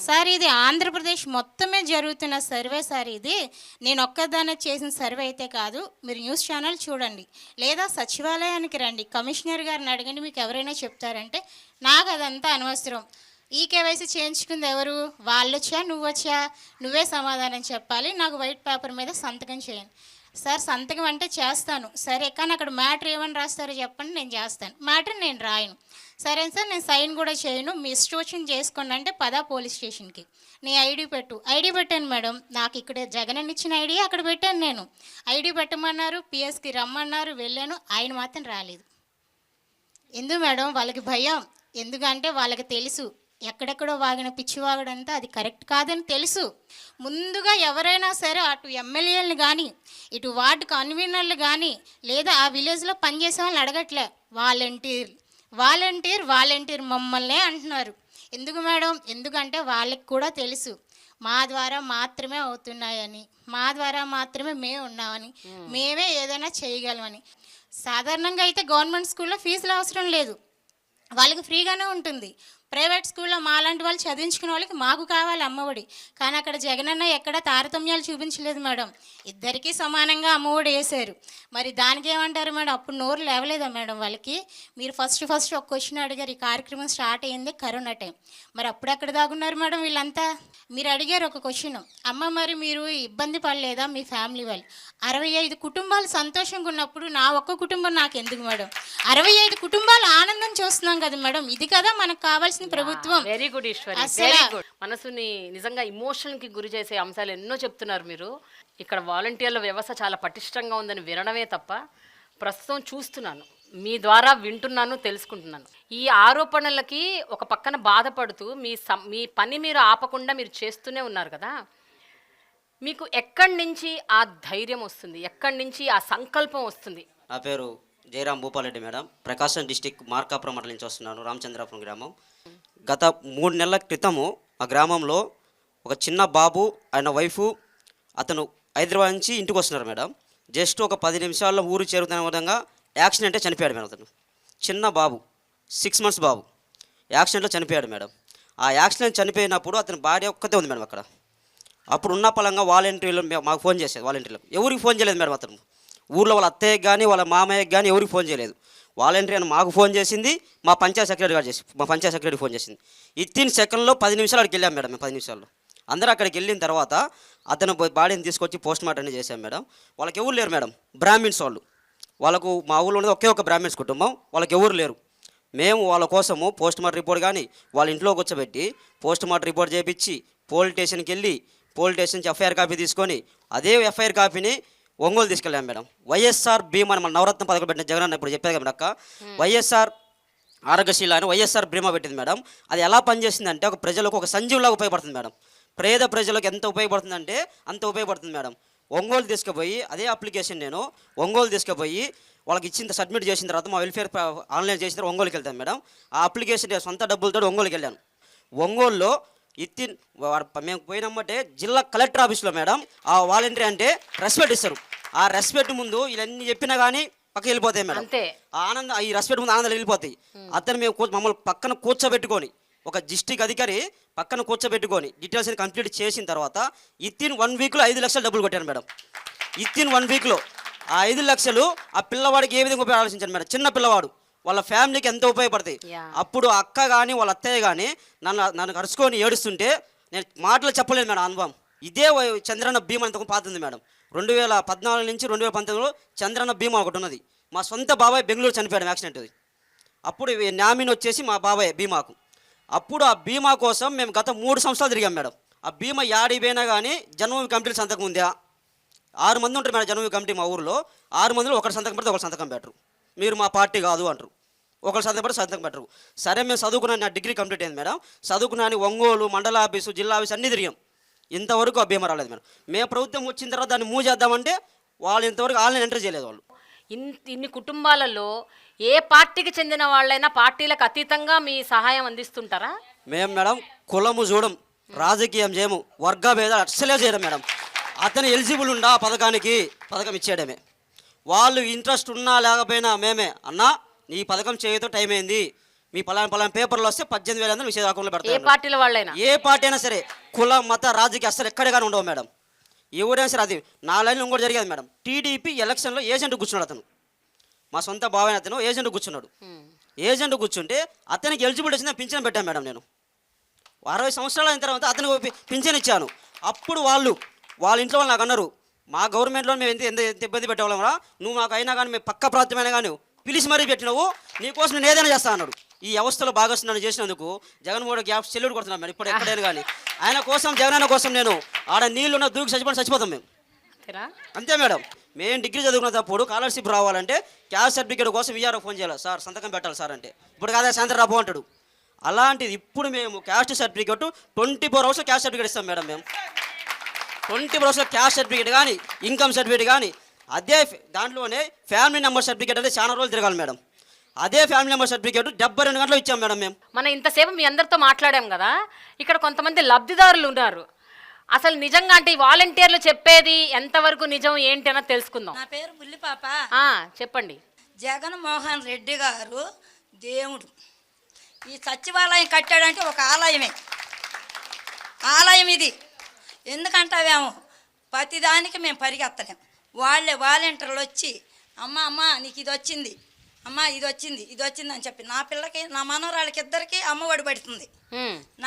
సార్, ఇది ఆంధ్రప్రదేశ్ మొత్తమే జరుగుతున్న సర్వే సార్. ఇది నేను ఒక్కదానే చేసిన సర్వే అయితే కాదు. మీరు న్యూస్ ఛానల్ చూడండి, లేదా సచివాలయానికి రండి, కమిషనర్ గారిని అడగండి, మీకు ఎవరైనా చెప్తారంటే. నాకు అదంతా అనవసరం. ఈ కేవైసీ చేయించుకుంది ఎవరు? వాళ్ళు వచ్చా నువ్వు వచ్చా? నువ్వే సమాధానం చెప్పాలి. నాకు వైట్ పేపర్ మీద సంతకం చేయండి. సార్, సంతకం అంటే చేస్తాను, సరే, కానీ అక్కడ మ్యాటర్ ఏమని రాస్తారో చెప్పండి, నేను చేస్తాను. మ్యాటర్ నేను రాయను. సరే సార్, నేను సైన్ కూడా చేయను, మీ ఇష్టం చేసుకోండి అంటే పదా పోలీస్ స్టేషన్కి, నీ ఐడి పెట్టు. ఐడి పెట్టాను మేడం, నాకు ఇక్కడ జగన్ ఇచ్చిన ఐడి అక్కడ పెట్టాను. నేను ఐడి పెట్టమన్నారు, పిఎస్కి రమ్మన్నారు, వెళ్ళాను, ఆయన మాత్రం రాలేదు. ఎందుకు మేడం? వాళ్ళకి భయం. ఎందుకంటే వాళ్ళకి తెలుసు ఎక్కడెక్కడో వాగిన పిచ్చివాగడంతా అది కరెక్ట్ కాదని తెలుసు. ముందుగా ఎవరైనా సరే అటు ఎమ్మెల్యేలను కానీ ఇటు వార్డు కన్వీనర్లు కానీ లేదా ఆ విలేజ్లో పనిచేసే వాళ్ళని అడగట్లే, వాలంటీర్ మమ్మల్నే అంటున్నారు. ఎందుకు మేడం? ఎందుకంటే వాళ్ళకి కూడా తెలుసు మా ద్వారా మాత్రమే అవుతున్నాయని, మా ద్వారా మాత్రమే మేము ఉన్నామని, మేమే ఏదైనా చేయగలమని. సాధారణంగా అయితే గవర్నమెంట్ స్కూల్లో ఫీజులు అవసరం లేదు, వాళ్ళకి ఫ్రీగానే ఉంటుంది. ప్రైవేట్ స్కూల్లో మాలాంటి వాళ్ళు చదివించుకునే వాళ్ళకి మాకు కావాలి అమ్మఒడి. కానీ అక్కడ జగనన్న ఎక్కడ తారతమ్యాలు చూపించలేదు మేడం, ఇద్దరికీ సమానంగా అమ్మఒడి వేశారు. మరి దానికి ఏమంటారు మేడం? అప్పుడు నోరు లేవలేదా మేడం వాళ్ళకి? మీరు ఫస్ట్ ఒక క్వశ్చన్ అడిగారు, ఈ కార్యక్రమం స్టార్ట్ అయ్యింది కరోనా టైం, మరి అప్పుడు ఎక్కడ దాగున్నారు మేడం వీళ్ళంతా? మీరు అడిగారు ఒక క్వశ్చన్, అమ్మ మరి మీరు ఇబ్బంది పడలేదా మీ ఫ్యామిలీ వాళ్ళు? 65 కుటుంబాలు సంతోషంగా ఉన్నప్పుడు నా ఒక్క కుటుంబం నాకు ఎందుకు మేడం? 65 కుటుంబాలు ఆనందం చూస్తున్నాం కదా మేడం, ఇది కదా మనకు కావాల్సిన ప్రభుత్వం. వెరీ గుడ్ ఈశ్వరి, అసలు- వెరీ గుడ్. మనసుని నిజంగా ఇమోషన్ కి గురి చేసే అంశాలు ఎన్నో చెప్తున్నారు మీరు. ఇక్కడ వాలంటీర్ల వ్యవస్థ చాలా పటిష్టంగా ఉందని వినడమే తప్ప ప్రస్తుతం చూస్తున్నాను, మీ ద్వారా వింటున్నాను, తెలుసుకుంటున్నాను. ఈ ఆరోపణలకి ఒక పక్కన బాధపడుతూ మీ పని మీరు ఆపకుండా మీరు చేస్తూనే ఉన్నారు కదా, మీకు ఎక్కడి నుంచి ఆ ధైర్యం వస్తుంది, ఎక్కడి నుంచి ఆ సంకల్పం వస్తుంది? నా పేరు జయరాం భూపాలరెడ్డి మేడం, ప్రకాశం డిస్టిక్ మార్కాపురం మండలం నుంచి వస్తున్నాను, రామచంద్రాపురం గ్రామం. గత 3 నెలల క్రితము ఆ గ్రామంలో ఒక చిన్న బాబు ఆయన వైఫు అతను హైదరాబాద్ నుంచి ఇంటికి వస్తున్నారు మేడం. జస్ట్ ఒక 10 నిమిషాల్లో ఊరు చేరుతున్న విధంగా యాక్సిడెంటే చనిపోయాడు మేడం. అతను చిన్న బాబు, 6 months బాబు యాక్సిడెంట్లో చనిపోయాడు మేడం. ఆ యాక్సిడెంట్ చనిపోయినప్పుడు అతని భార్య ఒక్కతే ఉంది మేడం అక్కడ. అప్పుడు ఉన్న పలంగా వాలంటీర్లు మాకు ఫోన్ చేసేది, వాలంటీర్లకు ఎవరికి ఫోన్ చేయలేదు మేడం. అతను ఊళ్ళో వాళ్ళ అత్తయ్యకి కానీ వాళ్ళ మామయ్యకి కానీ ఎవరికి ఫోన్ చేయలేదు. వాలంటీర్ అని మాకు ఫోన్ చేసింది, మా పంచాయత్ సెక్రటరీ గారు మా పంచాయత్ సెక్రటరీ ఫోన్ చేసింది. ఇత్తిన సెకండ్లో 10 నిమిషాలు అక్కడికి వెళ్ళాం మేడం. మేము 10 నిమిషాల్లో అందరూ అక్కడికి వెళ్ళిన తర్వాత అతను బాడీని తీసుకొచ్చి పోస్ట్ మార్టం చేశాం మేడం. వాళ్ళకి ఎవరు లేరు మేడం, బ్రాహ్మిన్స్ వాళ్ళు. వాళ్ళకు మా ఊళ్ళో ఉన్నది ఒకే ఒక బ్రాహ్మిన్స్ కుటుంబం, వాళ్ళకి ఎవరు లేరు. మేము వాళ్ళ కోసము పోస్ట్ మార్టం రిపోర్ట్ కానీ వాళ్ళ ఇంట్లో కూర్చోబెట్టి పోస్ట్ మార్టం రిపోర్ట్ చేయించి పోలీస్ స్టేషన్కి వెళ్ళి పోలీస్ స్టేషన్ నుంచి ఎఫ్ఐఆర్ కాపీ తీసుకొని అదే ఎఫ్ఐఆర్ కాపీని ఒంగోలు తీసుకెళ్ళాం మేడం. వైఎస్ఆర్ బీమా మన నవరత్న పథకం పెట్టిన జగనన్న ఇప్పుడు చెప్పారు కదా అక్క, వైఎస్ఆర్ ఆరోగ్యశీల అని వైఎస్ఆర్ బీమా పెట్టింది మేడం. అది ఎలా పనిచేసిందంటే ఒక ప్రజలకు ఒక సంజీవులాగా ఉపయోగపడుతుంది మేడం. పేద ప్రజలకు ఎంత ఉపయోగపడుతుందంటే అంత ఉపయోగపడుతుంది మేడం. ఒంగోలు తీసుకుపోయి అదే అప్లికేషన్ నేను ఒంగోలు తీసుకుపోయి వాళ్ళకి ఇచ్చిన సబ్మిట్ చేసిన తర్వాత మా వెల్ఫేర్ ఆన్లైన్ చేసిన తర్వాత ఒంగోలుకి వెళ్తాను మేడం. ఆ అప్లికేషన్ సొంత డబ్బులతో ఒంగోలుకి వెళ్ళాను. ఒంగోలులో మేము పోయినమ్మంటే జిల్లా కలెక్టర్ ఆఫీస్లో మేడం ఆ వాలంటీర్ అంటే రెస్పెక్ట్ ఇస్తారు. ఆ రెస్పెక్ట్ ముందు ఇవన్నీ చెప్పినా కానీ పక్కకి వెళ్ళిపోతాయి మేడం. ఆనందం ఈ రెస్పెక్ట్ ముందు ఆనందాలు వెళ్ళిపోతాయి. అతను మేము మమ్మల్ని పక్కన కూర్చోబెట్టుకొని ఒక డిస్ట్రిక్ట్ అధికారి పక్కన కూర్చోబెట్టుకొని డీటెయిల్స్ కంప్లీట్ చేసిన తర్వాత ఇత్తిన్ 1 వీక్లో 5 లక్షలు డబ్బులు కొట్టాను మేడం. ఇత్తిన్ 1 వీక్లో ఆ 5 లక్షలు ఆ పిల్లవాడికి ఏ విధంగా ఉపయోగం ఆలోచించాను మేడం. చిన్న పిల్లవాడు, వాళ్ళ ఫ్యామిలీకి ఎంతో ఉపయోగపడతాయి. అప్పుడు అక్క కానీ వాళ్ళ అత్తయ్య కానీ నన్ను కరుచుకొని ఏడుస్తుంటే నేను మాటలు చెప్పలేను మేడం. అనుభవం ఇదే చంద్రన్న బీమా అంతకు పాతుంది మేడం. 2014 నుంచి 2019లో చంద్రన్న బీమా ఒకటి ఉన్నది. మా సొంత బాబాయ్ బెంగళూరు చనిపోయాడు యాక్సిడెంట్. అప్పుడు నామినీ వచ్చేసి మా బాబాయ్ బీమాకు. అప్పుడు ఆ బీమా కోసం మేము గత 3 సంవత్సరాలు తిరిగాం మేడం. ఆ బీమా యాడికి పోయినా కానీ జన్మభూమి కమిటీలు సంతకం ఉందా? 6 మంది ఉంటారు మేడం జన్మభూమి కమిటీ మా ఊరిలో. 6 మందిలో ఒకటి సంతకం పెడితే ఒకరు సంతకం పెట్టరు. మీరు మా పార్టీ కాదు అంటారు. ఒకరు సంతకం పెట్టరు. సరే మేము చదువుకున్నాను, నా డిగ్రీ కంప్లీట్ అయింది మేడం. చదువుకున్నాను ఒంగోలు మండల ఆఫీసు జిల్లా ఆఫీసు అన్నీ తిరిగాం. ఇంతవరకు ఆ బీమా రాలేదు మేడం. మేము ప్రభుత్వం వచ్చిన తర్వాత దాన్ని మూవ్ చేద్దామంటే వాళ్ళు ఇంతవరకు ఆన్లైన్ ఎంటర్ చేయలేదు. వాళ్ళు ఇన్ని కుటుంబాలలో ఏ పార్టీకి చెందిన వాళ్ళైనా పార్టీలకు అతీతంగా మీ సహాయం అందిస్తుంటారా? మేము మేడం కులము చూడం, రాజకీయం చేయము, వర్గ భేదాలు అస్సలే చేయడం మేడం. అతను ఎలిజిబుల్ ఉండా పథకం ఇచ్చేయడమే. వాళ్ళు ఇంట్రెస్ట్ ఉన్నా లేకపోయినా మేమే అన్నా నీ పథకం చేయతో టైం అయింది, మీ పలానా పేపర్లో వస్తే 18,000 విషయ అకౌంట్లో పెడతారు. ఏ పార్టీల వాళ్ళైనా ఏ పార్టీ అయినా సరే, కుల మత రాజకీయ అస్సలు ఎక్కడే కానీ ఉండవు మేడం. ఎవరైనా సరే. అది నా లైన్లో ఇంకోటి జరిగేది మేడం. టీడీపీ ఎలక్షన్లో ఏజెంట్ కూర్చున్నాడు. అతను మా సొంత బాబాయ్, అతను ఏజెంట్ కూర్చున్నాడు. ఏజెంట్ కూర్చుంటే అతనికి ఎలిజిబిలిటీ వచ్చిందని పింఛన్ పెట్టాను మేడం. నేను 60 సంవత్సరాలు అయిన తర్వాత అతనికి పింఛన్ ఇచ్చాను. అప్పుడు వాళ్ళ ఇంట్లో వాళ్ళు నాకు అన్నారు, మా గవర్నమెంట్లో మేము ఎంత ఇబ్బంది పెట్టేవాళ్ళం రా, నువ్వు మాకు అయినా కానీ మేము పక్క ప్రాంతమైనా కానీ పిలిచి మరీ పెట్టినావు, నీకోసం నేను ఏదైనా చేస్తా అన్నాడు. ఈ వ్యవస్థలో భాగస్వామ్యం చేసినందుకు జగన్మోహన్ గ్యాప్ సెల్యూట్ కొడుతున్నాను మేడం. ఇప్పుడు ఎక్కడైనా కానీ ఆయన కోసం, జగనన్న కోసం నేను ఆడ నీళ్ళున్న దూకి చచ్చిపోతాం మేము. అంతే మేడం. మేము డిగ్రీ చదువుకున్నప్పుడు స్కాలర్షిప్ రావాలంటే క్యాస్ట్ సర్టిఫికేట్ కోసం విఆర్ఓ ఫోన్ చేయాలి, సార్ సంతకం పెట్టాలి సార్ అంటే. ఇప్పుడు కాదా సాయంత్రం రాబో అంటాడు. అలాంటిది ఇప్పుడు మేము caste certificate 24 hours caste certificate ఇస్తాం మేడం. మేము 24 hours క్యాస్ట్ సర్టిఫికేట్ కానీ ఇన్కమ్ సర్టిఫికేట్ కానీ అదే దాంట్లోనే ఫ్యామిలీ నెంబర్ సర్టిఫికేట్ అంటే చాలా రోజులు తిరగాలి మేడం. అదే ఫ్యామిలీ నెంబర్ సర్టిఫికేట్ 72 గంటలు ఇచ్చాం మేడం. మేము మనం ఇంతసేపు మీ అందరితో మాట్లాడాం కదా, ఇక్కడ కొంతమంది లబ్ధిదారులు ఉన్నారు. అసలు నిజంగా అంటే ఈ వాలంటీర్లు చెప్పేది ఎంతవరకు నిజం ఏంటి అన్నది తెలుసుకుందాం. నా పేరు బుల్లిపాప. చెప్పండి. జగన్మోహన్ రెడ్డి గారు దేవుడు. ఈ సచివాలయం కట్టాడంటే ఒక ఆలయమే, ఆలయం ఇది. ఎందుకంటావేమో ప్రతిదానికి మేము పరిగెత్తలేం. వాళ్ళే వాలంటీర్లు వచ్చి అమ్మ నీకు ఇది వచ్చింది, అమ్మ ఇది వచ్చింది అని చెప్పి నా పిల్లకి నా మనవరాళ్ళకి ఇద్దరికి అమ్మఒడి పడుతుంది.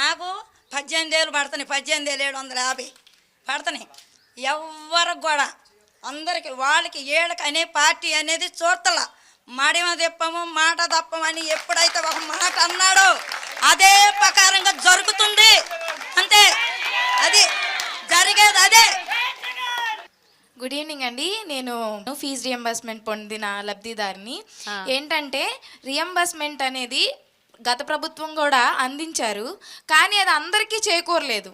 నాకు 18,000 పడుతున్నాయి, 18,750 పడుతున్నాయి. ఎవరికి కూడా అందరికి వాళ్ళకి ఏళ్ళకి అనే పార్టీ అనేది చూడతల. మడిమ తెప్పము మాట తప్పమని ఎప్పుడైతే ఒక మాట అన్నాడో అదే ప్రకారంగా జరుగుతుంది. అంతే, అది జరిగేది అదే. గుడ్ ఈవినింగ్ అండి. నేను ఫీజు రియంబర్స్మెంట్ పొందిన లబ్ధిదారిని. ఏంటంటే రియంబర్స్మెంట్ అనేది గత ప్రభుత్వం కూడా అందించారు, కానీ అది అందరికీ చేకూరలేదు.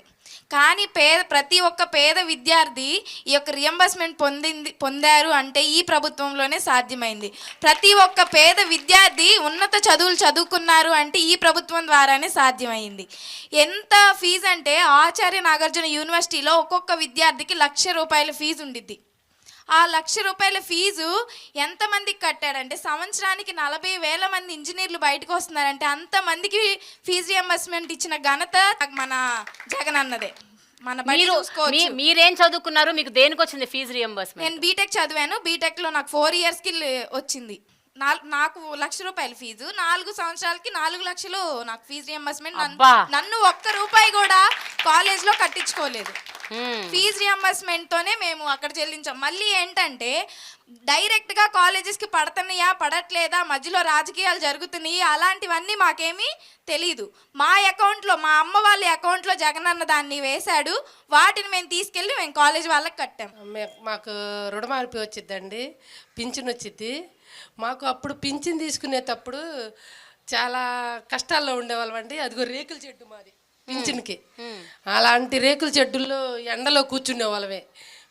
కానీ ప్రతి ఒక్క పేద విద్యార్థి ఈ యొక్క రియంబర్స్మెంట్ పొందారు అంటే ఈ ప్రభుత్వంలోనే సాధ్యమైంది. ప్రతి ఒక్క పేద విద్యార్థి ఉన్నత చదువులు చదువుకున్నారు అంటే ఈ ప్రభుత్వం ద్వారానే సాధ్యమైంది. ఎంత ఫీజు అంటే ఆచార్య నాగార్జున యూనివర్సిటీలో ఒక్కొక్క విద్యార్థికి ₹1,00,000 ఫీజు ఉండిద్ది. ఆ ₹1,00,000 ఫీజు ఎంతమందికి కట్టాడంటే సంవత్సరానికి 40,000 మంది ఇంజనీర్లు బయటకు వస్తున్నారంటే అంతమందికి ఫీజు రియంబర్స్మెంట్ ఇచ్చిన ఘనత మన జగన్ అన్నదే. మీరేం చదువుకున్నారు? మీకు దేనికి వచ్చింది ఫీజు రియంబర్స్మెంట్? నేను బీటెక్ చదివాను. బీటెక్లో నాకు 4 ఇయర్స్కి వచ్చింది. నాకు ₹1,00,000 ఫీజు, 4 సంవత్సరాలకి 4 లక్షలు నాకు ఫీజు రియంబర్స్మెంట్. నన్ను ₹1 కూడా కాలేజ్లో కట్టించుకోలేదు. ఫీజు రియంబర్స్మెంట్ తోనే మేము అక్కడ చెల్లించాం. మళ్ళీ ఏంటంటే డైరెక్ట్గా కాలేజెస్కి పడుతున్నాయా పడట్లేదా, మధ్యలో రాజకీయాలు జరుగుతున్నాయి, అలాంటివన్నీ మాకేమీ తెలీదు. మా అకౌంట్లో, మా అమ్మ వాళ్ళ అకౌంట్లో జగన్ అన్న దాన్ని వేశాడు. వాటిని మేము తీసుకెళ్ళి మేము కాలేజ్ వాళ్ళకి కట్టాం. మాకు రుణమాఫీ వచ్చిద్దండి, పింఛన్ వచ్చిద్ది. మాకు అప్పుడు పింఛన్ తీసుకునేటప్పుడు చాలా కష్టాల్లో ఉండేవాళ్ళం అండి. అదిగో రేకుల చెట్టు మాది పింఛన్కి. అలాంటి రేకుల చెట్టుల్లో ఎండలో కూర్చునే వాళ్ళమే.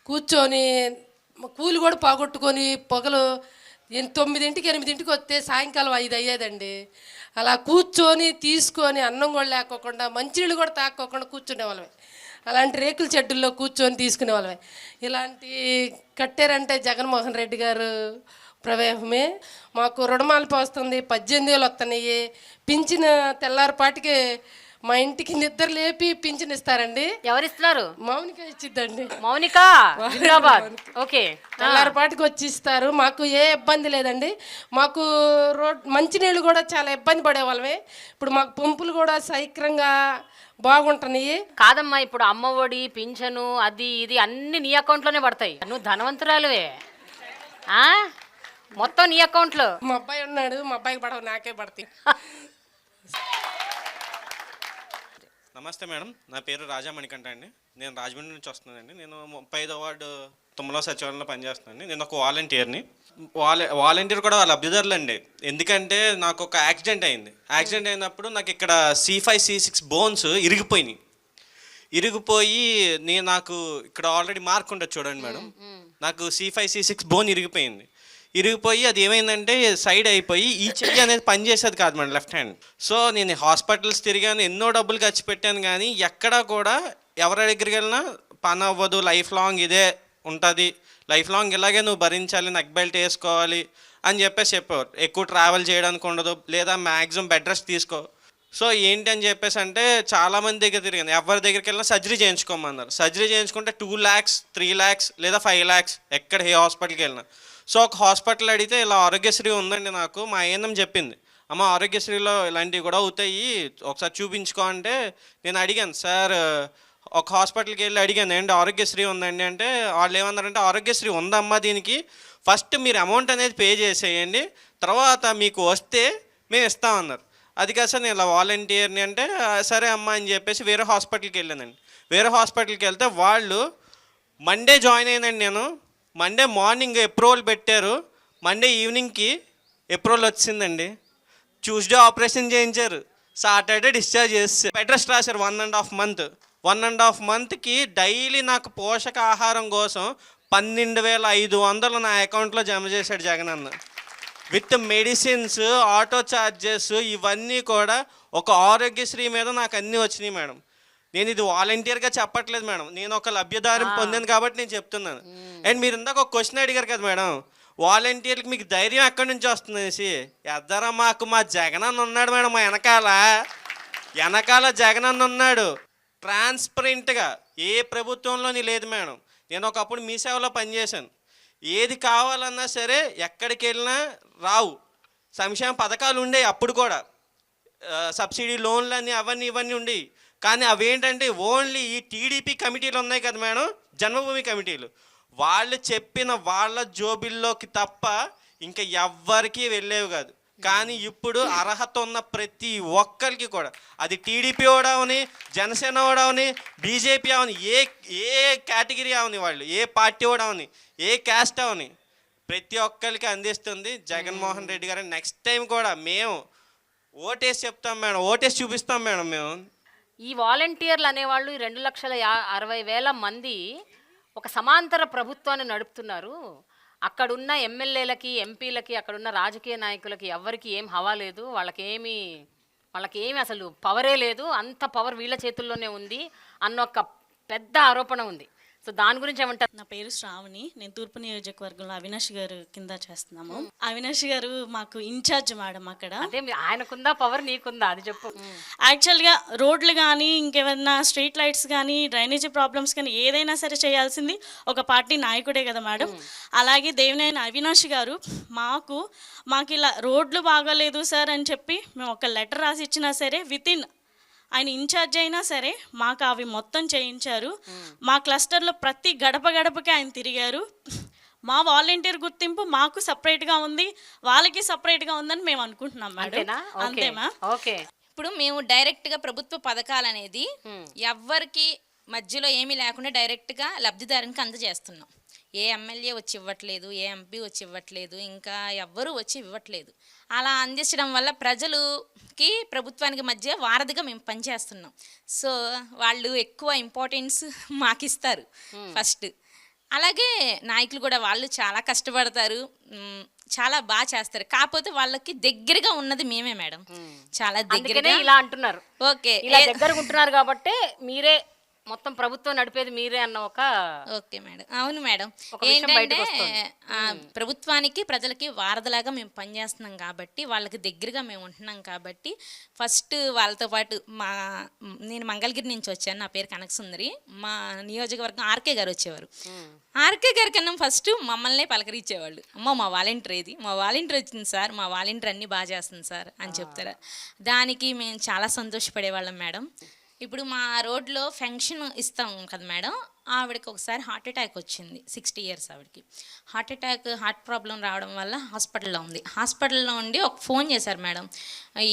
కూర్చొని కూలి కూడా పోగొట్టుకొని పొగలు 9ంటికి 8ంటికి వస్తే సాయంకాలం 5 అయ్యేదండి. అలా కూర్చొని తీసుకొని అన్నం కూడా లేకోకుండా మంచినీళ్ళు కూడా తాక్కోకుండా కూర్చునే వాళ్ళమే. అలాంటి రేకుల చెట్టుల్లో కూర్చొని తీసుకునే వాళ్ళమే. ఇలాంటి కట్టారంటే జగన్మోహన్ రెడ్డి గారు ప్రవేశమే. మాకు రుణమాఫీ వస్తుంది, 18,000 వస్తున్నాయి. పింఛన్ తెల్లారిపాటికి మా ఇంటికి నిద్ర లేపి పింఛన్ ఇస్తారండి. ఎవరిస్తున్నారు? మౌనిక ఇచ్చిద్దండి. మౌనిక జిందాబాద్. ఓకే, తెల్లారిపాటికి వచ్చి ఇస్తారు. మాకు ఏ ఇబ్బంది లేదండి. మాకు మంచినీళ్ళు కూడా చాలా ఇబ్బంది పడేవాళ్ళమే. ఇప్పుడు మాకు పంపులు కూడా సైక్రంగా బాగుంటున్నాయి. కాదమ్మా, ఇప్పుడు అమ్మ ఒడి, పింఛను, అది ఇది అన్ని నీ అకౌంట్లోనే పడతాయి. నువ్వు ధనవంతురాలువే, మొత్తం నీ అకౌంట్లో. మా అబ్బాయి ఉన్నాడు, మా అబ్బాయికి పడవు, నాకే పడతాయి. నమస్తే మేడం, నా పేరు రాజా మణికంఠ అండి. నేను రాజమండ్రి నుంచి వస్తున్నానండి. నేను 35వ వార్డు తుమ్మల సచివాలయంలో పనిచేస్తున్నానండి. నేను ఒక వాలంటీర్ని. వాలంటీర్ కూడా వాళ్ళ లబ్ధిదారులు అండి. ఎందుకంటే నాకు ఒక యాక్సిడెంట్ అయింది. యాక్సిడెంట్ అయినప్పుడు నాకు ఇక్కడ C5, C6 బోన్స్ ఇరిగిపోయి నాకు ఇక్కడ ఆల్రెడీ మార్క్ ఉంటుంది చూడండి మేడం. నాకు C5, C6 బోన్ ఇరిగిపోయి అది ఏమైందంటే సైడ్ అయిపోయి ఈ చెయ్యి అనేది పనిచేసేది కాదు మేడం, లెఫ్ట్ హ్యాండ్. సో నేను హాస్పిటల్స్ తిరిగాను, ఎన్నో డబ్బులు ఖర్చు పెట్టాను, కానీ ఎక్కడా కూడా ఎవరి దగ్గరికి వెళ్ళినా పని అవ్వదు, లైఫ్ లాంగ్ ఇదే ఉంటుంది, లైఫ్ లాంగ్ ఇలాగే నువ్వు భరించాలి, నెక్ బెల్ట్ వేసుకోవాలి అని చెప్పేవారు. ఎక్కువ ట్రావెల్ చేయడానికి ఉండదు, లేదా మ్యాక్సిమం బెడ్ రెస్ట్ తీసుకో. సో ఏంటి అని చెప్పేసి అంటే చాలామంది దగ్గర తిరిగాను, ఎవరి దగ్గరికి వెళ్ళినా సర్జరీ చేయించుకోమన్నారు. సర్జరీ చేయించుకుంటే 2 lakhs, 3 lakhs లేదా 5 lakhs ఎక్కడ ఏ హాస్పిటల్కి వెళ్ళినా. సో ఒక హాస్పిటల్ అడిగితే ఇలా ఆరోగ్యశ్రీ ఉందండి, నాకు మా ఏఎన్ఎం చెప్పింది, అమ్మ ఆరోగ్యశ్రీలో ఇలాంటివి కూడా అవుతాయి, ఒకసారి చూపించుకో అంటే నేను అడిగాను, సార్ ఒక హాస్పిటల్కి వెళ్ళి అడిగాను ఏంటి ఆరోగ్యశ్రీ ఉందండి అంటే వాళ్ళు ఏమన్నారంటే ఆరోగ్యశ్రీ ఉందమ్మా, దీనికి ఫస్ట్ మీరు అమౌంట్ అనేది పే చేసేయండి, తర్వాత మీకు వస్తే మేము ఇస్తామన్నారు. అది కాదు సార్ నేను ఇలా వాలంటీర్ని అంటే సరే అమ్మ అని చెప్పేసి వేరే హాస్పిటల్కి వెళ్ళానండి. వేరే హాస్పిటల్కి వెళ్తే వాళ్ళు మండే జాయిన్ అయినండి. నేను మండే మార్నింగ్ అప్రూవల్ పెట్టారు, మండే ఈవినింగ్కి అప్రూవల్ వచ్చిందండి. ట్యూస్డే ఆపరేషన్ చేయించారు, సాటర్డే డిశ్చార్జ్ చేస్తారు. బెడ్ రెస్ట్ రాశారు 1.5 month. 1.5 monthకి డైలీ నాకు పోషకాహారం కోసం 12,500 నా అకౌంట్లో జమ చేశాడు జగన్ అన్న. విత్ మెడిసిన్స్, ఆటో ఛార్జెస్ ఇవన్నీ కూడా ఒక ఆరోగ్యశ్రీ మీద నాకు అన్నీ వచ్చినాయి మేడం. నేను ఇది వాలంటీర్గా చెప్పట్లేదు మేడం, నేను ఒక లబ్ధిదారం పొందాను కాబట్టి నేను చెప్తున్నాను. అండ్ మీరు ఇందాక ఒక క్వశ్చన్ అడిగారు కదా మేడం, వాలంటీర్లకు మీకు ధైర్యం ఎక్కడి నుంచి వస్తుంది అనేసి. ఎద్దరా మాకు మా జగనన్న ఉన్నాడు మేడం, మా వెనకాల జగనన్న ఉన్నాడు. ట్రాన్స్పరెంట్గా ఏ ప్రభుత్వంలోని లేదు మేడం. నేను ఒకప్పుడు మీ సేవలో పనిచేశాను. ఏది కావాలన్నా సరే ఎక్కడికి వెళ్ళినా రావు. సంక్షేమ పథకాలు ఉండేవి అప్పుడు కూడా, సబ్సిడీ లోన్లు అని అవన్నీ ఇవన్నీ ఉండేవి. కానీ అవేంటంటే ఓన్లీ ఈ టీడీపీ కమిటీలు ఉన్నాయి కదా మేడం, జన్మభూమి కమిటీలు, వాళ్ళు చెప్పిన వాళ్ళ జోబిల్లోకి తప్ప ఇంకా ఎవ్వరికీ వెళ్ళేవి కాదు. కానీ ఇప్పుడు అర్హత ఉన్న ప్రతి ఒక్కరికి కూడా, అది టీడీపీ అవని, జనసేన అవని, బీజేపీ అవని, ఏ కేటగిరీ అవని, వాళ్ళు ఏ పార్టీ అవని, ఏ క్యాస్ట్ అవని, ప్రతి ఒక్కరికి అందిస్తుంది జగన్మోహన్ రెడ్డి గారు. నెక్స్ట్ టైం కూడా మేము ఓటేసి చెప్తాం మేడం, ఓటేసి చూపిస్తాం మేడం మేము. ఈ వాలంటీర్లు అనేవాళ్ళు 2,60,000 మంది ఒక సమాంతర ప్రభుత్వాన్ని నడుపుతున్నారు. అక్కడున్న ఎమ్మెల్యేలకి, ఎంపీలకి, అక్కడున్న రాజకీయ నాయకులకి ఎవ్వరికి ఏం హవా లేదు, వాళ్ళకేమి అసలు పవరే లేదు, అంత పవర్ వీళ్ళ చేతుల్లోనే ఉంది అన్న ఒక పెద్ద ఆరోపణ ఉంది. సో దాని గురించి ఏమంటారు? నా పేరు శ్రావణి. నేను తూర్పు నియోజకవర్గంలో అవినాష్ గారు కింద చేస్తున్నాము. అవినాష్ గారు మాకు ఇన్ఛార్జ్ మేడం అక్కడ. అదే ఆయనకుందా పవర్, నీకుందా అది చెప్పు. యాక్చువల్గా రోడ్లు కానీ, ఇంకేమైనా స్ట్రీట్ లైట్స్ కానీ, డ్రైనేజీ ప్రాబ్లమ్స్ కానీ ఏదైనా సరే చేయాల్సింది ఒక పార్టీ నాయకుడే కదా మేడం. అలాగే దేవినేని అవినాష్ గారు మాకు ఇలా రోడ్లు బాగాలేదు సార్ అని చెప్పి మేము ఒక లెటర్ రాసి ఇచ్చినా సరే వితిన్ ఆయన ఇన్ఛార్జ్ అయినా సరే మాకు అవి మొత్తం చేయించారు. మా క్లస్టర్లో ప్రతి గడపకి ఆయన తిరిగారు. మా వాలంటీర్ గుర్తింపు మాకు సపరేట్గా ఉంది, వాళ్ళకి సపరేట్గా ఉందని మేము అనుకుంటున్నాం మేడం. అంతేమా? ఓకే. ఇప్పుడు మేము డైరెక్ట్గా ప్రభుత్వ పథకాలు అనేది ఎవ్వరికి మధ్యలో ఏమీ లేకుండా డైరెక్ట్గా లబ్ధిదారునికి అందజేస్తున్నాం. ఏ ఎమ్మెల్యే వచ్చి ఇవ్వట్లేదు, ఏ ఎంపీ వచ్చి ఇవ్వట్లేదు, ఇంకా ఎవ్వరూ వచ్చి ఇవ్వట్లేదు. అలా అందించడం వల్ల ప్రజలకి ప్రభుత్వానికి మధ్య వారధిగా మేము పనిచేస్తున్నాం. సో వాళ్ళు ఎక్కువ ఇంపార్టెన్స్ మాకు ఇస్తారు ఫస్ట్. అలాగే నాయకులు కూడా వాళ్ళు చాలా కష్టపడతారు, చాలా బాగా చేస్తారు. కాకపోతే వాళ్ళకి దగ్గరగా ఉన్నది మేమే మేడం, చాలా దగ్గరగా. ఇలా అంటున్నారు. ఓకే, ఇలా దగ్గరగా ఉంటున్నారు కాబట్టి మీరే మొత్తం ప్రభుత్వం నడిపేది మీరే అన్న ఒక. ఓకే మేడం, అవును మేడం. ఏంటంటే ప్రభుత్వానికి ప్రజలకి వారధలాగా మేము పనిచేస్తున్నాం కాబట్టి, వాళ్ళకి దగ్గరగా మేము ఉంటున్నాం కాబట్టి ఫస్ట్ వాళ్ళతో పాటు నేను మంగళగిరి నుంచి వచ్చాను, నా పేరు కనకసుందరి. మా నియోజకవర్గం ఆర్కే గారు వచ్చేవారు. ఆర్కే గారి కన్నా ఫస్ట్ మమ్మల్నే పలకరించేవాళ్ళు. అమ్మ మా వాలంటీర్ ఏది, మా వాలంటీర్ వచ్చింది సార్, మా వాలంటీర్ అన్నీ బాగా చేస్తుంది సార్ అని చెప్తారా. దానికి మేము చాలా సంతోషపడేవాళ్ళం మేడం. ఇప్పుడు మా రోడ్లో ఫంక్షన్ ఇస్తాం కదా మేడం, ఆవిడకి ఒకసారి హార్ట్ అటాక్ వచ్చింది. 60 years ఆవిడకి హార్ట్ ప్రాబ్లం రావడం వల్ల హాస్పిటల్లో ఉంది. హాస్పిటల్లో ఉండి ఒక ఫోన్ చేశారు మేడం,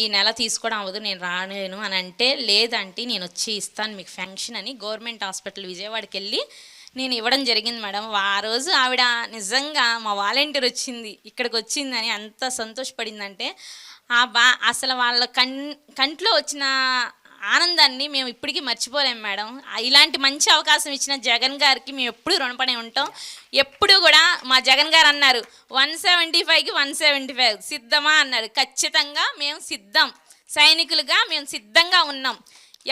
ఈ నెల తీసుకోవడం అవ్వదు, నేను రాలేను అని అంటే, లేదంటే నేను వచ్చి ఇస్తాను మీకు ఫంక్షన్ అని గవర్నమెంట్ హాస్పిటల్ విజయవాడకి వెళ్ళి నేను ఇవ్వడం జరిగింది మేడం. ఆ రోజు ఆవిడ నిజంగా మా వాలంటీర్ వచ్చింది ఇక్కడికి వచ్చిందని అంత సంతోషపడిందంటే, అసలు వాళ్ళ కంట్లో వచ్చిన ఆనందాన్ని మేము ఇప్పటికీ మర్చిపోలేము మేడం. ఇలాంటి మంచి అవకాశం ఇచ్చిన జగన్ గారికి మేము ఎప్పుడు రుణపడి ఉంటాం. ఎప్పుడు కూడా మా జగన్ గారు అన్నారు 175కి 175 సిద్ధమా అన్నారు. ఖచ్చితంగా మేము సిద్ధం, సైనికులుగా మేము సిద్ధంగా ఉన్నాం.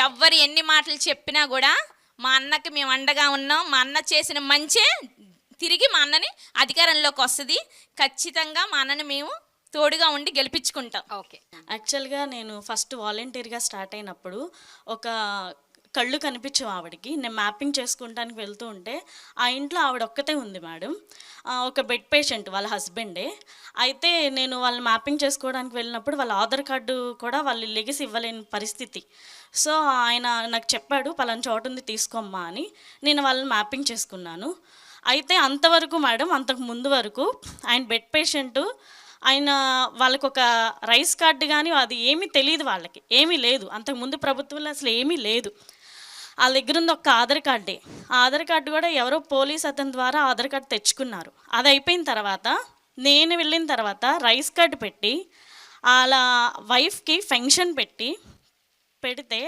ఎవ్వరు ఎన్ని మాటలు చెప్పినా కూడా మా అన్నకి మేము అండగా ఉన్నాం. మా అన్న చేసిన మంచే తిరిగి మా అన్నని అధికారంలోకి వస్తుంది. ఖచ్చితంగా మా అన్నని మేము తోడుగా ఉండి గెలిపించుకుంటాం. ఓకే. యాక్చువల్గా నేను ఫస్ట్ వాలంటీర్గా స్టార్ట్ అయినప్పుడు ఒక కళ్ళు కనిపించవు ఆవిడకి. నేను మ్యాపింగ్ చేసుకుంటానికి వెళ్తూ ఉంటే ఆ ఇంట్లో ఆవిడ ఒక్కతే ఉంది మేడం, ఒక బెడ్ పేషెంట్, వాళ్ళ హస్బెండే. అయితే నేను వాళ్ళని మ్యాపింగ్ చేసుకోవడానికి వెళ్ళినప్పుడు వాళ్ళ ఆధార్ కార్డు కూడా వాళ్ళు లెగిసి ఇవ్వలేని పరిస్థితి. సో ఆయన నాకు చెప్పాడు పలానా చోటు ఉంది తీసుకోమ్మా అని. నేను వాళ్ళని మ్యాపింగ్ చేసుకున్నాను. అయితే అంతవరకు మేడం, అంతకు ముందు వరకు ఆయన బెడ్ పేషెంటు, ఆయన వాళ్ళకు ఒక రైస్ కార్డు కానీ అది ఏమీ తెలియదు, వాళ్ళకి ఏమీ లేదు. అంతకుముందు ప్రభుత్వంలో అసలు ఏమీ లేదు. వాళ్ళ దగ్గర ఉంది ఒక ఆధార్ కార్డే. ఆ ఆధార్ కార్డు కూడా ఎవరో పోలీస్ అతని ద్వారా ఆధార్ కార్డు తెచ్చుకున్నారు. అది అయిపోయిన తర్వాత నేను వెళ్ళిన తర్వాత రైస్ కార్డు పెట్టి వాళ్ళ వైఫ్కి ఫంక్షన్ పెడితే,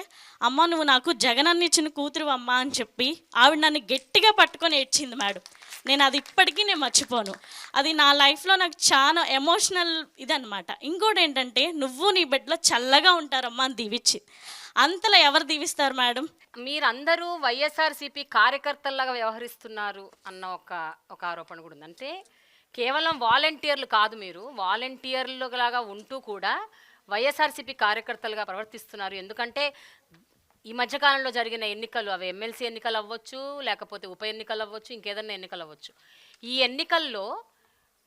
అమ్మ నువ్వు నాకు జగనన్న ఇచ్చిన కూతురు అమ్మ అని చెప్పి ఆవిడ నన్ను గట్టిగా పట్టుకొని ఏడ్చింది మేడం. నేను అది ఇప్పటికీ నేను మర్చిపోను. అది నా లైఫ్లో నాకు చాలా ఎమోషనల్ ఇదనమాట. ఇంకోటి ఏంటంటే, నువ్వు నీ బిడ్డలో చల్లగా ఉంటారమ్మా అని దీవిచ్చింది. అంతలా ఎవరు దీవిస్తారు మేడం? మీరందరూ వైఎస్ఆర్సీపీ కార్యకర్తల్లాగా వ్యవహరిస్తున్నారు అన్న ఒక ఆరోపణ కూడా ఉంది. అంటే కేవలం వాలంటీర్లు కాదు, మీరు వాలంటీర్లు లాగా ఉంటూ కూడా వైఎస్ఆర్సీపీ కార్యకర్తలుగా ప్రవర్తిస్తున్నారు. ఎందుకంటే ఈ మధ్యకాలంలో జరిగిన ఎన్నికలు, అవి ఎమ్మెల్సీ ఎన్నికలు అవ్వచ్చు, లేకపోతే ఉప ఎన్నికలు అవ్వచ్చు, ఇంకేదన్నా ఎన్నికలు అవ్వచ్చు. ఈ ఎన్నికల్లో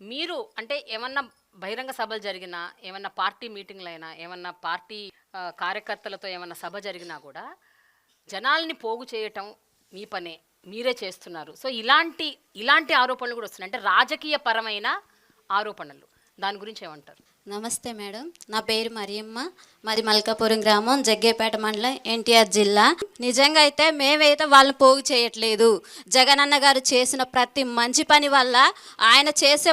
మీరు అంటే ఏమన్నా బహిరంగ సభలు జరిగినా, ఏమన్నా పార్టీ మీటింగ్లు అయినా, ఏమన్నా పార్టీ కార్యకర్తలతో ఏమన్నా సభ జరిగినా కూడా జనాల్ని పోగు చేయటం మీ పనే, మీరే చేస్తున్నారు. సో ఇలాంటి ఆరోపణలు కూడా వస్తున్నాయి, అంటే రాజకీయ పరమైన ఆరోపణలు. దాని గురించి ఏమంటారు? నమస్తే మేడం, నా పేరు మరియమ్మ, మాది మల్కాపురం గ్రామం, జగ్గేపేట మండలం, ఎన్టీఆర్ జిల్లా. నిజంగా అయితే మేమైతే వాళ్ళని పోగు చేయట్లేదు. జగనన్న గారు చేసిన ప్రతి మంచి పని వల్ల, ఆయన చేసే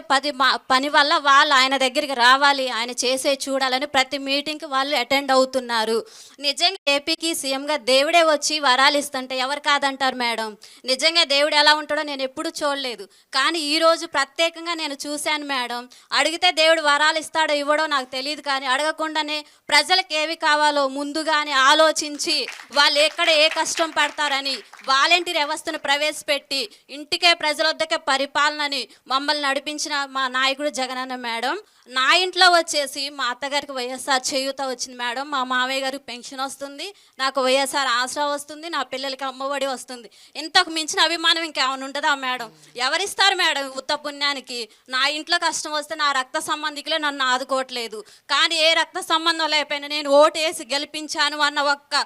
పని వల్ల వాళ్ళు ఆయన దగ్గరికి రావాలి, ఆయన చేసే చూడాలని ప్రతి మీటింగ్కి వాళ్ళు అటెండ్ అవుతున్నారు. నిజంగా ఏపీకి సీఎంగా దేవుడే వచ్చి వరాలు ఇస్తుంటే ఎవరు కాదంటారు మేడం? నిజంగా దేవుడు ఎలా ఉంటాడో నేను ఎప్పుడూ చూడలేదు, కానీ ఈరోజు ప్రత్యేకంగా నేను చూశాను మేడం. అడిగితే దేవుడు వరాలు ఇస్తాడో ఇవ్వడో నాకు తెలియదు, కానీ అడగకుండానే ప్రజలకు ఏవి కావాలో ముందుగానే ఆలోచించి వాళ్ళు ఎక్కడ ఏ కష్టం పడతారని వాలంటీర్ వ్యవస్థను ప్రవేశపెట్టి ఇంటికే ప్రజల వద్దకే పరిపాలనని మమ్మల్ని నడిపించిన మా నాయకుడు జగనన్న మేడం. నా ఇంట్లో వచ్చేసి మా అత్తగారికి వైఎస్ఆర్ చేయూత వచ్చింది మేడం, మా మామయ్య గారికి పెన్షన్ వస్తుంది, నాకు వైఎస్ఆర్ ఆసరా వస్తుంది, నా పిల్లలకి అమ్మఒడి వస్తుంది. ఇంతకు మించిన అభిమానం ఇంకేమైనా ఉంటుందా మేడం? ఎవరిస్తారు మేడం ఉత్త పుణ్యానికి? నా ఇంట్లో కష్టం వస్తే నా రక్త సంబంధికులే నన్ను ఆదుకోవట్లేదు, కానీ ఏ రక్త సంబంధం లేకపోయినా నేను ఓటేసి గెలిపించాను అన్న ఒక్క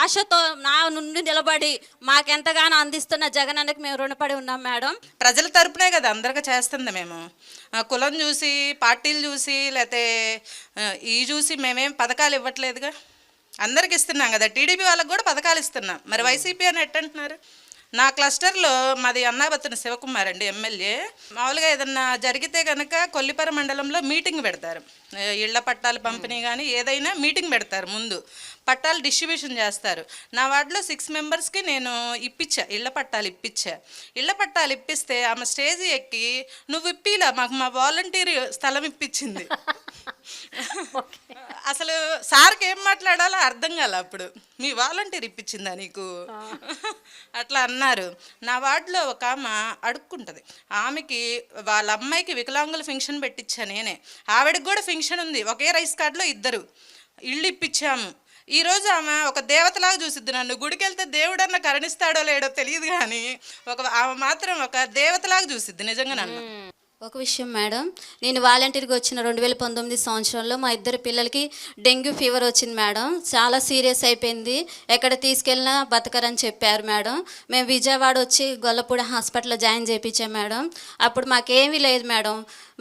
ఆశతో నా నుండి నిలబడి మాకెంతగానో అందిస్తున్న జగనన్నకి మేము రుణపడి ఉన్నాం మేడం. ప్రజల తరపునే కదా అందరికీ చేస్తుంది. మేము కులం చూసి, పార్టీలు చూసి, లేకపోతే చూసి మేమేం పథకాలు ఇవ్వట్లేదుగా, అందరికి ఇస్తున్నాం కదా. టీడీపీ వాళ్ళకి కూడా పథకాలు ఇస్తున్నాం, మరి వైసీపీ అని ఎట్టంటున్నారు? నా క్లస్టర్లో మాది అన్నాబత్తున శివకుమార్ అండి, ఎమ్మెల్యే. మామూలుగా ఏదన్నా జరిగితే కనుక కొల్లిపర మండలంలో మీటింగ్ పెడతారు, ఇళ్ల పట్టాలు పంపిణీ కానీ ఏదైనా మీటింగ్ పెడతారు, ముందు పట్టాలు డిస్ట్రిబ్యూషన్ చేస్తారు. నా వార్డులో 6 మెంబర్స్కి నేను ఇప్పించా, ఇళ్ల పట్టాలు ఇప్పించా. ఇళ్ల పట్టాలు ఇప్పిస్తే ఆమె స్టేజ్ ఎక్కి నువ్వు ఇప్పిలా, మాకు మా వాలంటీర్ స్థలం ఇప్పించింది. అసలు సార్కి ఏం మాట్లాడాలో అర్థం కాల. అప్పుడు మీ వాలంటీర్ ఇప్పించిందా నీకు అట్లా అన్నారు. నా వార్డులో ఒక ఆమె అడుక్కుంటుంది, ఆమెకి వాళ్ళ అమ్మాయికి వికలాంగుల ఫంక్షన్ పెట్టించా నేనే. ఆవిడకి కూడా ఫంక్షన్ ఉంది, ఒకే రైస్ కార్డులో 2 ఇళ్ళు ఇప్పించాము. ఈరోజు ఆమె ఒక దేవతలాగా చూసిద్ది నన్ను. గుడికి వెళ్తే దేవుడన్నా కరుణిస్తాడో లేడో తెలియదు, కానీ ఆమె మాత్రం ఒక దేవతలాగా చూసిద్ది నిజంగా నన్ను. ఒక విషయం మేడం, నేను వాలంటీర్గా వచ్చిన 2019 సంవత్సరంలో మా 2 పిల్లలకి డెంగ్యూ ఫీవర్ వచ్చింది మేడం. చాలా సీరియస్ అయిపోయింది, ఎక్కడ తీసుకెళ్ళినా బతకరని చెప్పారు మేడం. మేము విజయవాడ వచ్చి గొల్లపూడి హాస్పిటల్లో జాయిన్ చేయించాం మేడం. అప్పుడు మాకేమీ లేదు మేడం,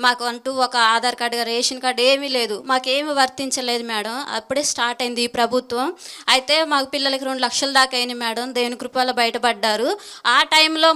మాకు అంటూ ఒక ఆధార్ కార్డు, రేషన్ కార్డు ఏమీ లేదు, మాకేమీ వర్తించలేదు మేడం. అప్పుడే స్టార్ట్ అయింది ఈ ప్రభుత్వం. అయితే మాకు పిల్లలకి 2 లక్షల దాకా అయినాయి మేడం, దేవుని కృపలో బయటపడ్డారు. ఆ టైంలో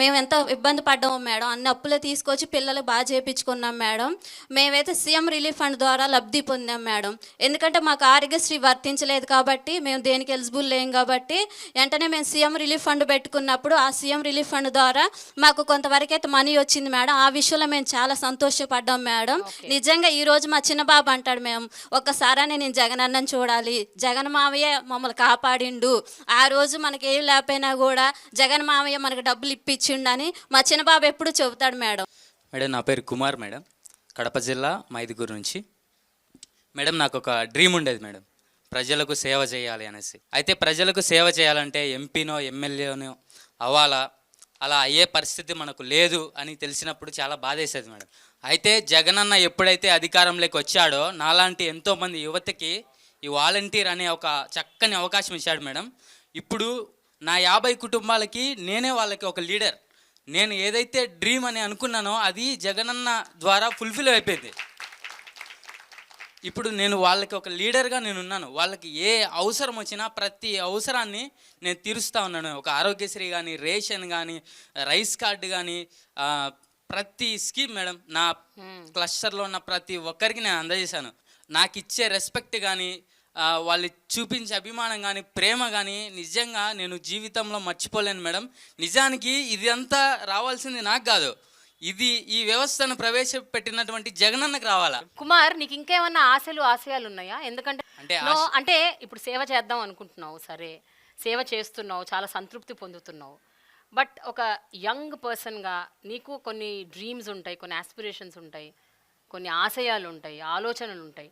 మేము ఎంత ఇబ్బంది పడ్డాము మేడం, అన్ని అప్పులే తీసుకొచ్చి పిల్లలు బాగా చేయించుకున్నాం మేడం. మేమైతే సీఎం రిలీఫ్ ఫండ్ ద్వారా లబ్ధి పొందాం మేడం. ఎందుకంటే మాకు ఆరోగ్యశ్రీ వర్తించలేదు కాబట్టి, మేము దేనికి ఎలిజిబుల్ లేం కాబట్టి, వెంటనే మేము సీఎం రిలీఫ్ ఫండ్ పెట్టుకున్నప్పుడు ఆ సీఎం రిలీఫ్ ఫండ్ ద్వారా మాకు కొంతవరకు అయితే మనీ వచ్చింది మేడం. ఆ విషయంలో మేము చాలా సంతోషపడ్డాం మేడం. నిజంగా ఈరోజు మా చిన్న బాబు అంటాడు, మేము ఒక్కసారి నేను జగనన్నని చూడాలి, జగన్ మావయ్య మమ్మల్ని కాపాడిండు, ఆ రోజు మనకి ఏం లేకపోయినా కూడా జగన్ మావయ్య మనకు డబ్బులు ఇప్పించిండని మా చిన్న బాబు ఎప్పుడు చెబుతాడు మేడం. మేడం నా పేరు కుమార్ మేడం, కడప జిల్లా మైదుగురు నుంచి. మేడం నాకు ఒక డ్రీమ్ ఉండేది మేడం, ప్రజలకు సేవ చేయాలి అనేసి. అయితే ప్రజలకు సేవ చేయాలంటే ఎంపీనో ఎమ్మెల్యేనో అవ్వాలా, అలా అయ్యే పరిస్థితి మనకు లేదు అని తెలిసినప్పుడు చాలా బాధేసేది మేడం. అయితే జగనన్న ఎప్పుడైతే అధికారంలోకి వచ్చాడో నాలాంటి ఎంతోమంది యువతకి ఈ వాలంటీర్ అనే ఒక చక్కని అవకాశం ఇచ్చాడు మేడం. ఇప్పుడు నా 50 కుటుంబాలకి నేనే వాళ్ళకి ఒక లీడర్. నేను ఏదైతే డ్రీమ్ అని అనుకున్నానో అది జగనన్న ద్వారా ఫుల్ఫిల్ అయిపోయింది. ఇప్పుడు నేను వాళ్ళకి ఒక లీడర్గా నేనున్నాను. వాళ్ళకి ఏ అవసరం వచ్చినా ప్రతి అవసరాన్ని నేను తీరుస్తూ ఉన్నాను. ఒక ఆరోగ్యశ్రీ కానీ, రేషన్ కానీ, రైస్ కార్డు కానీ, ప్రతి స్కీమ్ మేడం నా క్లస్టర్లో ఉన్న ప్రతి ఒక్కరికి నేను అందజేశాను. నాకు ఇచ్చే రెస్పెక్ట్ కానీ, వాళ్ళు చూపించే అభిమానం కానీ, ప్రేమ కానీ నిజంగా నేను జీవితంలో మర్చిపోలేను మేడం. నిజానికి ఇది రావాల్సింది నాకు కాదు, ఇది ఈ వ్యవస్థను ప్రవేశపెట్టినటువంటి జగనన్నకు రావాలా. కుమార్, నీకు ఇంకేమన్నా ఆశయాలు ఉన్నాయా? ఎందుకంటే అంటే ఇప్పుడు సేవ చేద్దాం అనుకుంటున్నావు, సరే సేవ చేస్తున్నావు, చాలా సంతృప్తి పొందుతున్నావు, బట్ ఒక యంగ్ పర్సన్గా నీకు కొన్ని డ్రీమ్స్ ఉంటాయి, కొన్ని ఆస్పిరేషన్స్ ఉంటాయి, కొన్ని ఆశయాలు ఉంటాయి, ఆలోచనలు ఉంటాయి.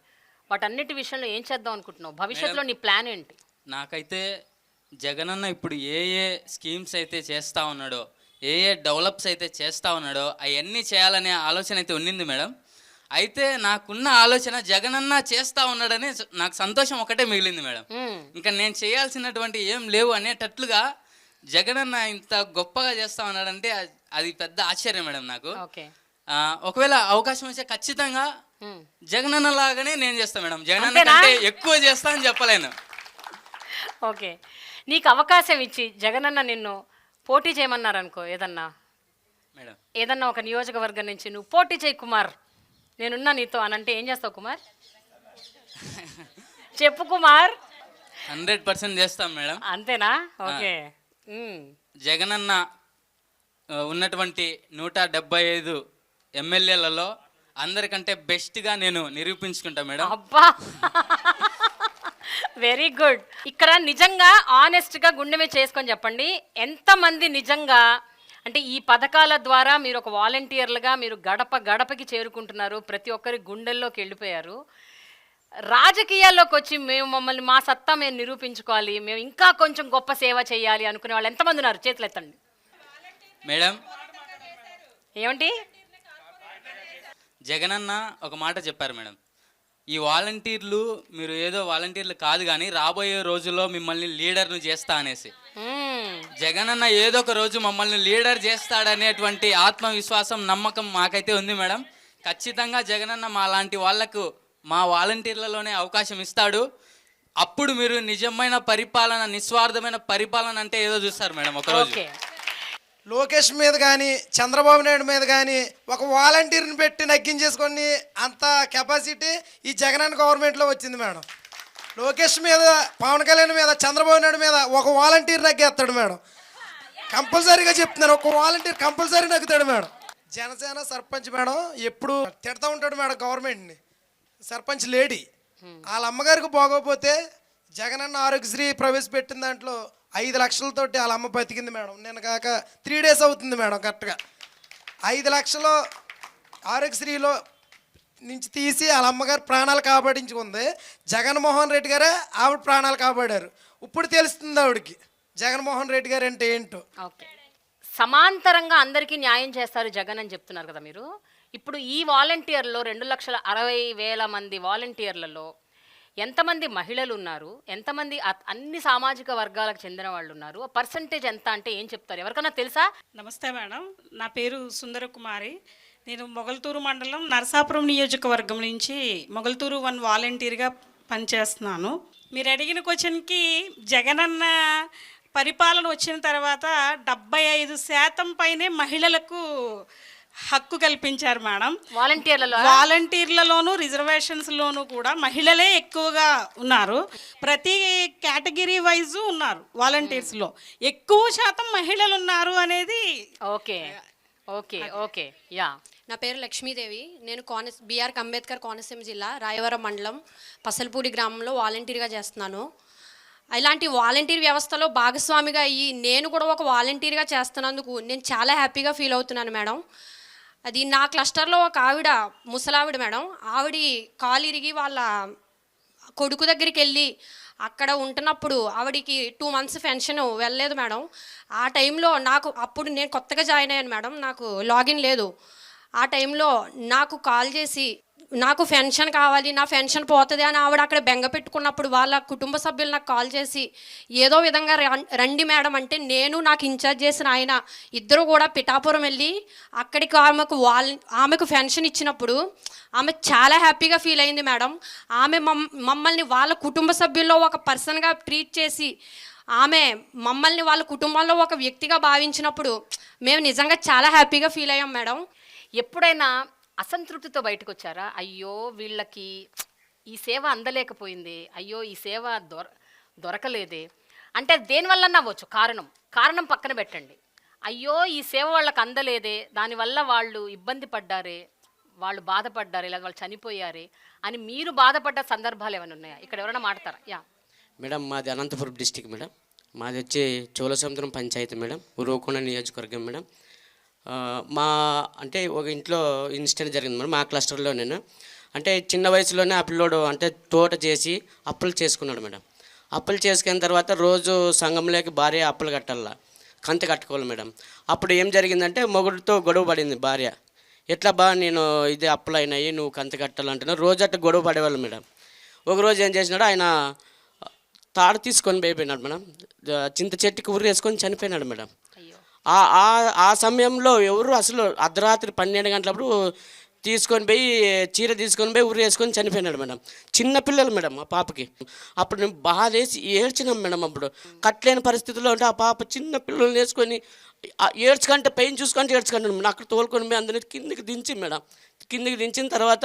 వాటన్నిటి విషయంలో ఏం చేద్దాం అనుకుంటున్నావు? భవిష్యత్తులో నీ ప్లాన్ ఏంటి? నాకైతే జగనన్న ఇప్పుడు ఏ ఏ స్కీమ్స్ అయితే చేస్తూ ఉన్నాడో, ఏ ఏ డెవలప్స్ అయితే చేస్తూ ఉన్నాడో అవన్నీ చేయాలనే ఆలోచన అయితే ఉన్నింది మేడం. అయితే నాకున్న ఆలోచన జగనన్న చేస్తూ ఉన్నాడని నాకు సంతోషం ఒకటే మిగిలింది మేడం. ఇంకా నేను చేయాల్సినటువంటి ఏం లేవు అనేటట్లుగా జగనన్న ఇంత గొప్పగా చేస్తూ ఉన్నాడంటే అది పెద్ద ఆశ్చర్యం మేడం నాకు. ఒకవేళ అవకాశం వస్తే ఖచ్చితంగా జగనన్న లాగానే నేను చేస్తాను మేడం. జగనన్న కంటే ఎక్కువ చేస్తా అని చెప్పలేను. ఓకే, నీకు అవకాశం ఇచ్చి జగనన్న నిన్ను పోటీ చేయమన్నారు అనుకో, మేడం ఏదన్నా ఒక నియోజకవర్గం నుంచి నువ్వు పోటీ చేయి కుమార్, నేనున్నా నీతో అని అంటే ఏం చేస్తావు కుమార్? చెప్పు కుమార్. 100% చేస్తాం మేడం. అంతేనా? ఓకే. జగనన్న ఉన్నటువంటి 175 ఎమ్మెల్యేలలో అందరికంటే బెస్ట్గా నేను నిరూపించుకుంటా మేడం. అబ్బా, వెరీ గుడ్. ఇక్కడ నిజంగా ఆనెస్ట్గా గుండె మీద చేసుకొని చెప్పండి, ఎంతమంది నిజంగా అంటే ఈ పథకాల ద్వారా మీరు ఒక వాలంటీర్లుగా మీరు గడప గడపకి చేరుకుంటున్నారు, ప్రతి ఒక్కరి గుండెల్లోకి వెళ్ళిపోయారు. రాజకీయాల్లోకి వచ్చి మమ్మల్ని మా సత్తా మేము నిరూపించుకోవాలి, మేము ఇంకా కొంచెం గొప్ప సేవ చేయాలి అనుకునే వాళ్ళు ఎంతమంది ఉన్నారు? చేతులు ఎత్తండి మేడం. ఏమండి? జగనన్న ఒక మాట చెప్పారు మేడం, ఈ వాలంటీర్లు మీరు ఏదో వాలంటీర్లు కాదు కానీ రాబోయే రోజుల్లో మిమ్మల్ని లీడర్ను చేస్తా అనేసి. జగనన్న ఏదో ఒక రోజు మమ్మల్ని లీడర్ చేస్తాడనేటువంటి ఆత్మవిశ్వాసం, నమ్మకం మాకైతే ఉంది మేడం. ఖచ్చితంగా జగనన్న మా లాంటి వాళ్లకు మా వాలంటీర్లలోనే అవకాశం ఇస్తాడు. అప్పుడు మీరు నిజమైన పరిపాలన, నిస్వార్థమైన పరిపాలన అంటే ఏదో చూస్తారు మేడం ఒకరోజు. లోకేష్ మీద కానీ చంద్రబాబు నాయుడు మీద కానీ ఒక వాలంటీర్ని పెట్టి నగ్గించేసుకొని అంత కెపాసిటీ ఈ జగనన్న గవర్నమెంట్లో వచ్చింది మేడం. లోకేష్ మీద, పవన్ కళ్యాణ్ మీద, చంద్రబాబు నాయుడు మీద ఒక వాలంటీర్ నగ్గేస్తాడు మేడం. కంపల్సరీగా చెప్తున్నాను, ఒక వాలంటీర్ కంపల్సరీ నగ్గుతాడు మేడం. జనసేన సర్పంచ్ మేడం ఎప్పుడు తిడతా ఉంటాడు మేడం గవర్నమెంట్ని. సర్పంచ్ లేడీ వాళ్ళ అమ్మగారికి బాగోపోతే జగనన్న ఆరోగ్యశ్రీ ప్రవేశపెట్టిన దాంట్లో 5 లక్షలతోటి వాళ్ళ అమ్మ బతికింది మేడం. నేను కాక 3 డేస్ అవుతుంది మేడం కరెక్ట్గా. 5 లక్షలు ఆరోగ్యశ్రీలో నుంచి తీసి వాళ్ళ అమ్మగారు ప్రాణాలు కాపాడించుకుంది. జగన్మోహన్ రెడ్డి గారే ఆవిడ ప్రాణాలు కాపాడారు. ఇప్పుడు తెలుస్తుంది ఆవిడకి జగన్మోహన్ రెడ్డి గారు అంటే ఏంటో. ఓకే, సమాంతరంగా అందరికీ న్యాయం చేస్తారు జగన్ అని చెప్తున్నారు కదా మీరు. ఇప్పుడు ఈ వాలంటీర్లో 2,60,000 మంది వాలంటీర్లలో ఎంతమంది మహిళలు ఉన్నారు, ఎంతమంది అన్ని సామాజిక వర్గాలకు చెందిన వాళ్ళు ఉన్నారు, పర్సంటేజ్ ఎంత అంటే ఏం చెప్తారు? ఎవరికైనా తెలుసా? నమస్తే మేడం, నా పేరు సుందరకుమారి. నేను మొగల్తూరు మండలం నరసాపురం నియోజకవర్గం నుంచి మొగల్తూరు 1 వాలంటీర్గా పనిచేస్తున్నాను. మీరు అడిగిన క్వశ్చన్కి, జగనన్న పరిపాలన వచ్చిన తర్వాత 75% పైనే మహిళలకు హక్కు కల్పించారు మేడం. వాలంటీర్లలోనూ రిజర్వేషన్స్లోనూ కూడా మహిళలే ఎక్కువగా ఉన్నారు. ప్రతి కేటగిరీ వైజ్ ఉన్నారు వాలంటీర్స్లో, ఎక్కువ శాతం మహిళలు ఉన్నారు అనేది. Okay okay okay yeah. నా పేరు లక్ష్మీదేవి. నేను బిఆర్ అంబేద్కర్ కోనసీమ జిల్లా రాయవరం మండలం పసలపూడి గ్రామంలో వాలంటీర్గా చేస్తున్నాను. ఇలాంటి వాలంటీర్ వ్యవస్థలో భాగస్వామిగా అయ్యి నేను కూడా ఒక వాలంటీర్గా చేస్తున్నందుకు నేను చాలా హ్యాపీగా ఫీల్ అవుతున్నాను మేడం. అది నా క్లస్టర్లో ఒక ఆవిడ, ముసలావిడ మేడం, ఆవిడ కాలు ఇరిగి వాళ్ళ కొడుకు దగ్గరికి వెళ్ళి అక్కడ ఉంటున్నప్పుడు ఆవిడికి 2 months పెన్షన్ వెళ్ళలేదు మేడం. ఆ టైంలో అప్పుడు నేను కొత్తగా జాయిన్ అయ్యాను మేడం, నాకు లాగిన్ లేదు. ఆ టైంలో నాకు కాల్ చేసి నాకు పెన్షన్ కావాలి, నా పెన్షన్ పోతుంది అని ఆవిడ అక్కడ బెంగ పెట్టుకున్నప్పుడు వాళ్ళ కుటుంబ సభ్యులు నాకు కాల్ చేసి ఏదో విధంగా రండి మేడం అంటే, నేను నాకు ఇన్ఛార్జ్ చేసిన ఆయన ఇద్దరు కూడా పిఠాపురం వెళ్ళి అక్కడికి ఆమెకు పెన్షన్ ఇచ్చినప్పుడు ఆమె చాలా హ్యాపీగా ఫీల్ అయింది మేడం. ఆమె మమ్మల్ని వాళ్ళ కుటుంబ సభ్యుల్లో ఒక పర్సన్గా ట్రీట్ చేసి ఆమె మమ్మల్ని వాళ్ళ కుటుంబంలో ఒక వ్యక్తిగా భావించినప్పుడు మేము నిజంగా చాలా హ్యాపీగా ఫీల్ అయ్యాం మేడం. ఎప్పుడైనా అసంతృప్తితో బయటకు వచ్చారా? అయ్యో వీళ్ళకి ఈ సేవ అందలేకపోయింది, అయ్యో ఈ సేవ దొరకలేదే అంటే దేనివల్ల అవ్వచ్చు, కారణం పక్కన పెట్టండి. అయ్యో ఈ సేవ వాళ్ళకి అందలేదే, దానివల్ల వాళ్ళు ఇబ్బంది పడ్డారే, వాళ్ళు బాధపడ్డారే, లేదా వాళ్ళు చనిపోయారే అని మీరు బాధపడ్డ సందర్భాలు ఏమైనా ఉన్నాయా? ఇక్కడ ఎవరైనా మాట్లాడతారా? యా మేడం, మాది అనంతపురం డిస్టిక్ మేడం. మాది వచ్చి చోళసముద్రం పంచాయతీ మేడం, ఉరవకొండ నియోజకవర్గం మేడం. మా అంటే ఒక ఇంట్లో ఇన్సిడెంట్ జరిగింది మేడం మా క్లస్టర్లో. నేను అంటే చిన్న వయసులోనే ఆ పిల్లోడు అంటే తోట చేసి అప్పులు చేసుకున్నాడు మేడం. అప్పులు చేసుకున్న తర్వాత రోజు సంఘంలోకి భార్య అప్పులు కట్టాల, కంత కట్టుకోవాలి మేడం. అప్పుడు ఏం జరిగిందంటే మొగుడితో గొడవ పడింది భార్య. ఎట్లా బా నేను ఇది అప్పులు అయినాయి, నువ్వు కంత కట్టాలంటున్నావు, రోజు అట్లా గొడవ పడేవాళ్ళు మేడం. ఒకరోజు ఏం చేసినాడు, ఆయన తాడు తీసుకొని పోయిపోయినాడు మేడం. చింత చెట్టుకి ఉరి వేసుకొని చనిపోయినాడు మేడం. ఆ సమయంలో ఎవరు అసలు అర్ధరాత్రి 12 గంటలప్పుడు తీసుకొని పోయి చీర తీసుకొని పోయి ఉరి వేసుకొని చనిపోయినాడు మేడం. చిన్న పిల్లలు మేడం ఆ పాపకి. అప్పుడు నేను బాధేసి ఏడ్చినాం మేడం. అప్పుడు కట్టలేని పరిస్థితుల్లో ఉంటే ఆ పాప చిన్న పిల్లల్ని వేసుకొని ఏడ్చుకుంటే పెయిన్ చూసుకుంటే ఏడ్చుకుంటాను మేడం. అక్కడ తోలుకొని పోయి అందరినీ కిందికి దించి మేడం. కిందికి దించిన తర్వాత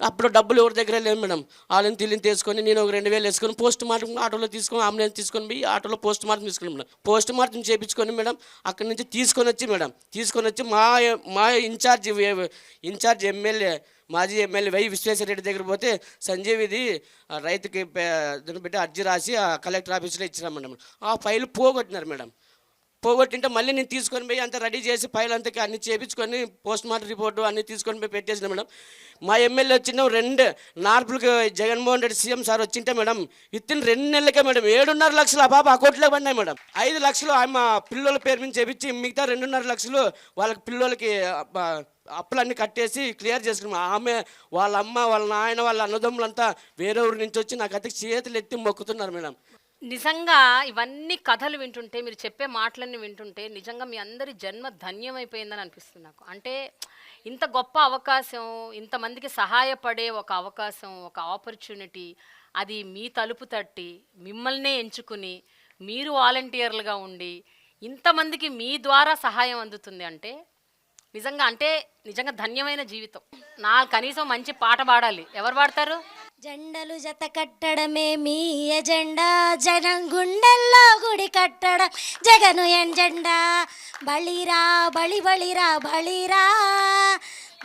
అప్పుడు డబ్బులు ఎవరి దగ్గర లేవు మేడం. వాళ్ళని తిల్లిని తీసుకొని నేను ఒక 2000 వేసుకొని పోస్ట్ మార్టం ఆటోలో తీసుకొని అంబులెన్స్ తీసుకొని పోయి ఆటోలో పోస్ట్ మార్టం తీసుకుని మేడం. పోస్ట్ మార్టం చేయించుకొని మేడం అక్కడి నుంచి తీసుకొని వచ్చి మా ఇన్ఛార్జ్ ఎమ్మెల్యే మాజీ ఎమ్మెల్యే వై విశ్వేశ్వరరెడ్డి దగ్గర పోతే సంజీవ్ ఇది రైతుకి దాన్ని పెట్టి అర్జీ రాసి ఆ కలెక్టర్ ఆఫీస్లో ఇచ్చినాం మేడం. ఆ ఫైల్ పోగొట్టినారు మేడం. పోగొట్టింటే మళ్ళీ నేను తీసుకొని పోయి అంతా రెడీ చేసి ఫైల్ అంతా అన్ని చేయించుకొని పోస్ట్ మార్టం రిపోర్టు అన్నీ తీసుకొని పోయి పెట్టేసిన మేడం. మా ఎమ్మెల్యే వచ్చిన 2 నార్పులకి జగన్మోహన్ రెడ్డి సీఎం సార్ వచ్చింటే మేడం విత్తిన 2 నెలలకే మేడం 7.5 లక్షలు ఆ పాప అకౌంట్లో పడినాయి మేడం. 5 లక్షలు ఆమె పిల్లల పేరు మీద చేపించి మిగతా 2.5 లక్షలు వాళ్ళకి పిల్లలకి అప్పులన్నీ కట్టేసి క్లియర్ చేసుకున్నాం. ఆమె వాళ్ళ అమ్మ వాళ్ళ నాయన వాళ్ళ అన్నదమ్ములంతా వేరే ఊరి నుంచి వచ్చి నాకు అతికి చేతులు ఎత్తి మొక్కుతున్నారు మేడం. నిజంగా ఇవన్నీ కథలు వింటుంటే, మీరు చెప్పే మాటలన్నీ వింటుంటే నిజంగా మీ అందరి జన్మ ధన్యమైపోయిందని అనిపిస్తుంది నాకు. అంటే ఇంత గొప్ప అవకాశం, ఇంతమందికి సహాయపడే ఒక అవకాశం, ఒక ఆపర్చునిటీ, అది మీ తలుపు తట్టి మిమ్మల్నే ఎంచుకుని మీరు వాలంటీర్లుగా ఉండి ఇంతమందికి మీ ద్వారా సహాయం అందుతుంది అంటే నిజంగా ధన్యమైన జీవితం. కనీసం మంచి పాట పాడాలి. ఎవరు పాడతారు? జెండలు జత కట్టడమే మీ ఎజెండా, జనం గుండెల్లో గుడి కట్టడం జగను ఎజెండా. బలిరా బలి బలిరా బలిరా,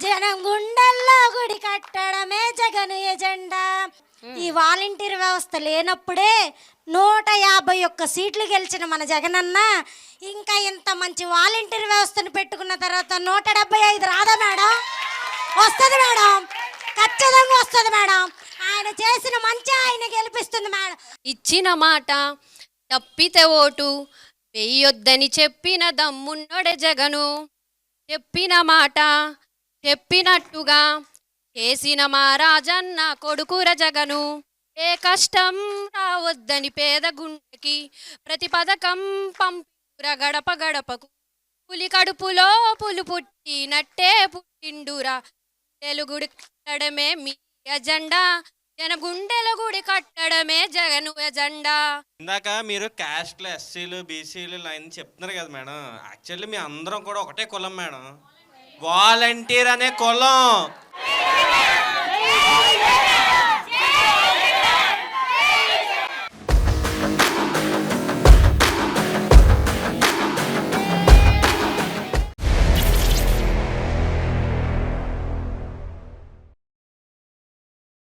జనం గుండెల్లో గుడి కట్టడమే జగను ఎజెండా. ఈ వాలంటీర్ వ్యవస్థ లేనప్పుడే 151 సీట్లు గెలిచిన మన జగనన్న ఇంకా ఇంత మంచి వాలంటీర్ వ్యవస్థను పెట్టుకున్న తర్వాత 175 రాదా మేడం? వస్తుంది మేడం, ఖచ్చితంగా వస్తుంది మేడం. ఆయన చేసిన మంచి ఆయన గెలిపిస్తుంది మేడం. ఇచ్చిన మాట తప్పితే ఓటు వెయ్యొద్దని చెప్పిన దమ్మున్నోడే జగను. చెప్పిన మాట చెప్పినట్టుగా చేసిన మా రాజన్న కొడుకుర జగను. ఏ కష్టం రావద్దని పేద గుండెకి ప్రతి పథకం పంపిర గడప గడపకు. పులి కడుపులో పులు పుట్టినట్టే పుట్టిండురా. తెలుగుడి కట్టడమే మీ ఎజెండా, జన గుండెల గుడి కట్టడమే జగను ఎజెండా. ఇందాక మీరు క్యాస్ట్లు ఎస్సీలు బీసీలు లైన్ చెప్తున్నారు కదా మేడం. యాక్చువల్లీ మీ అందరం కూడా ఒకటే కులం మేడం, వాలంటీర్ అనే కులం.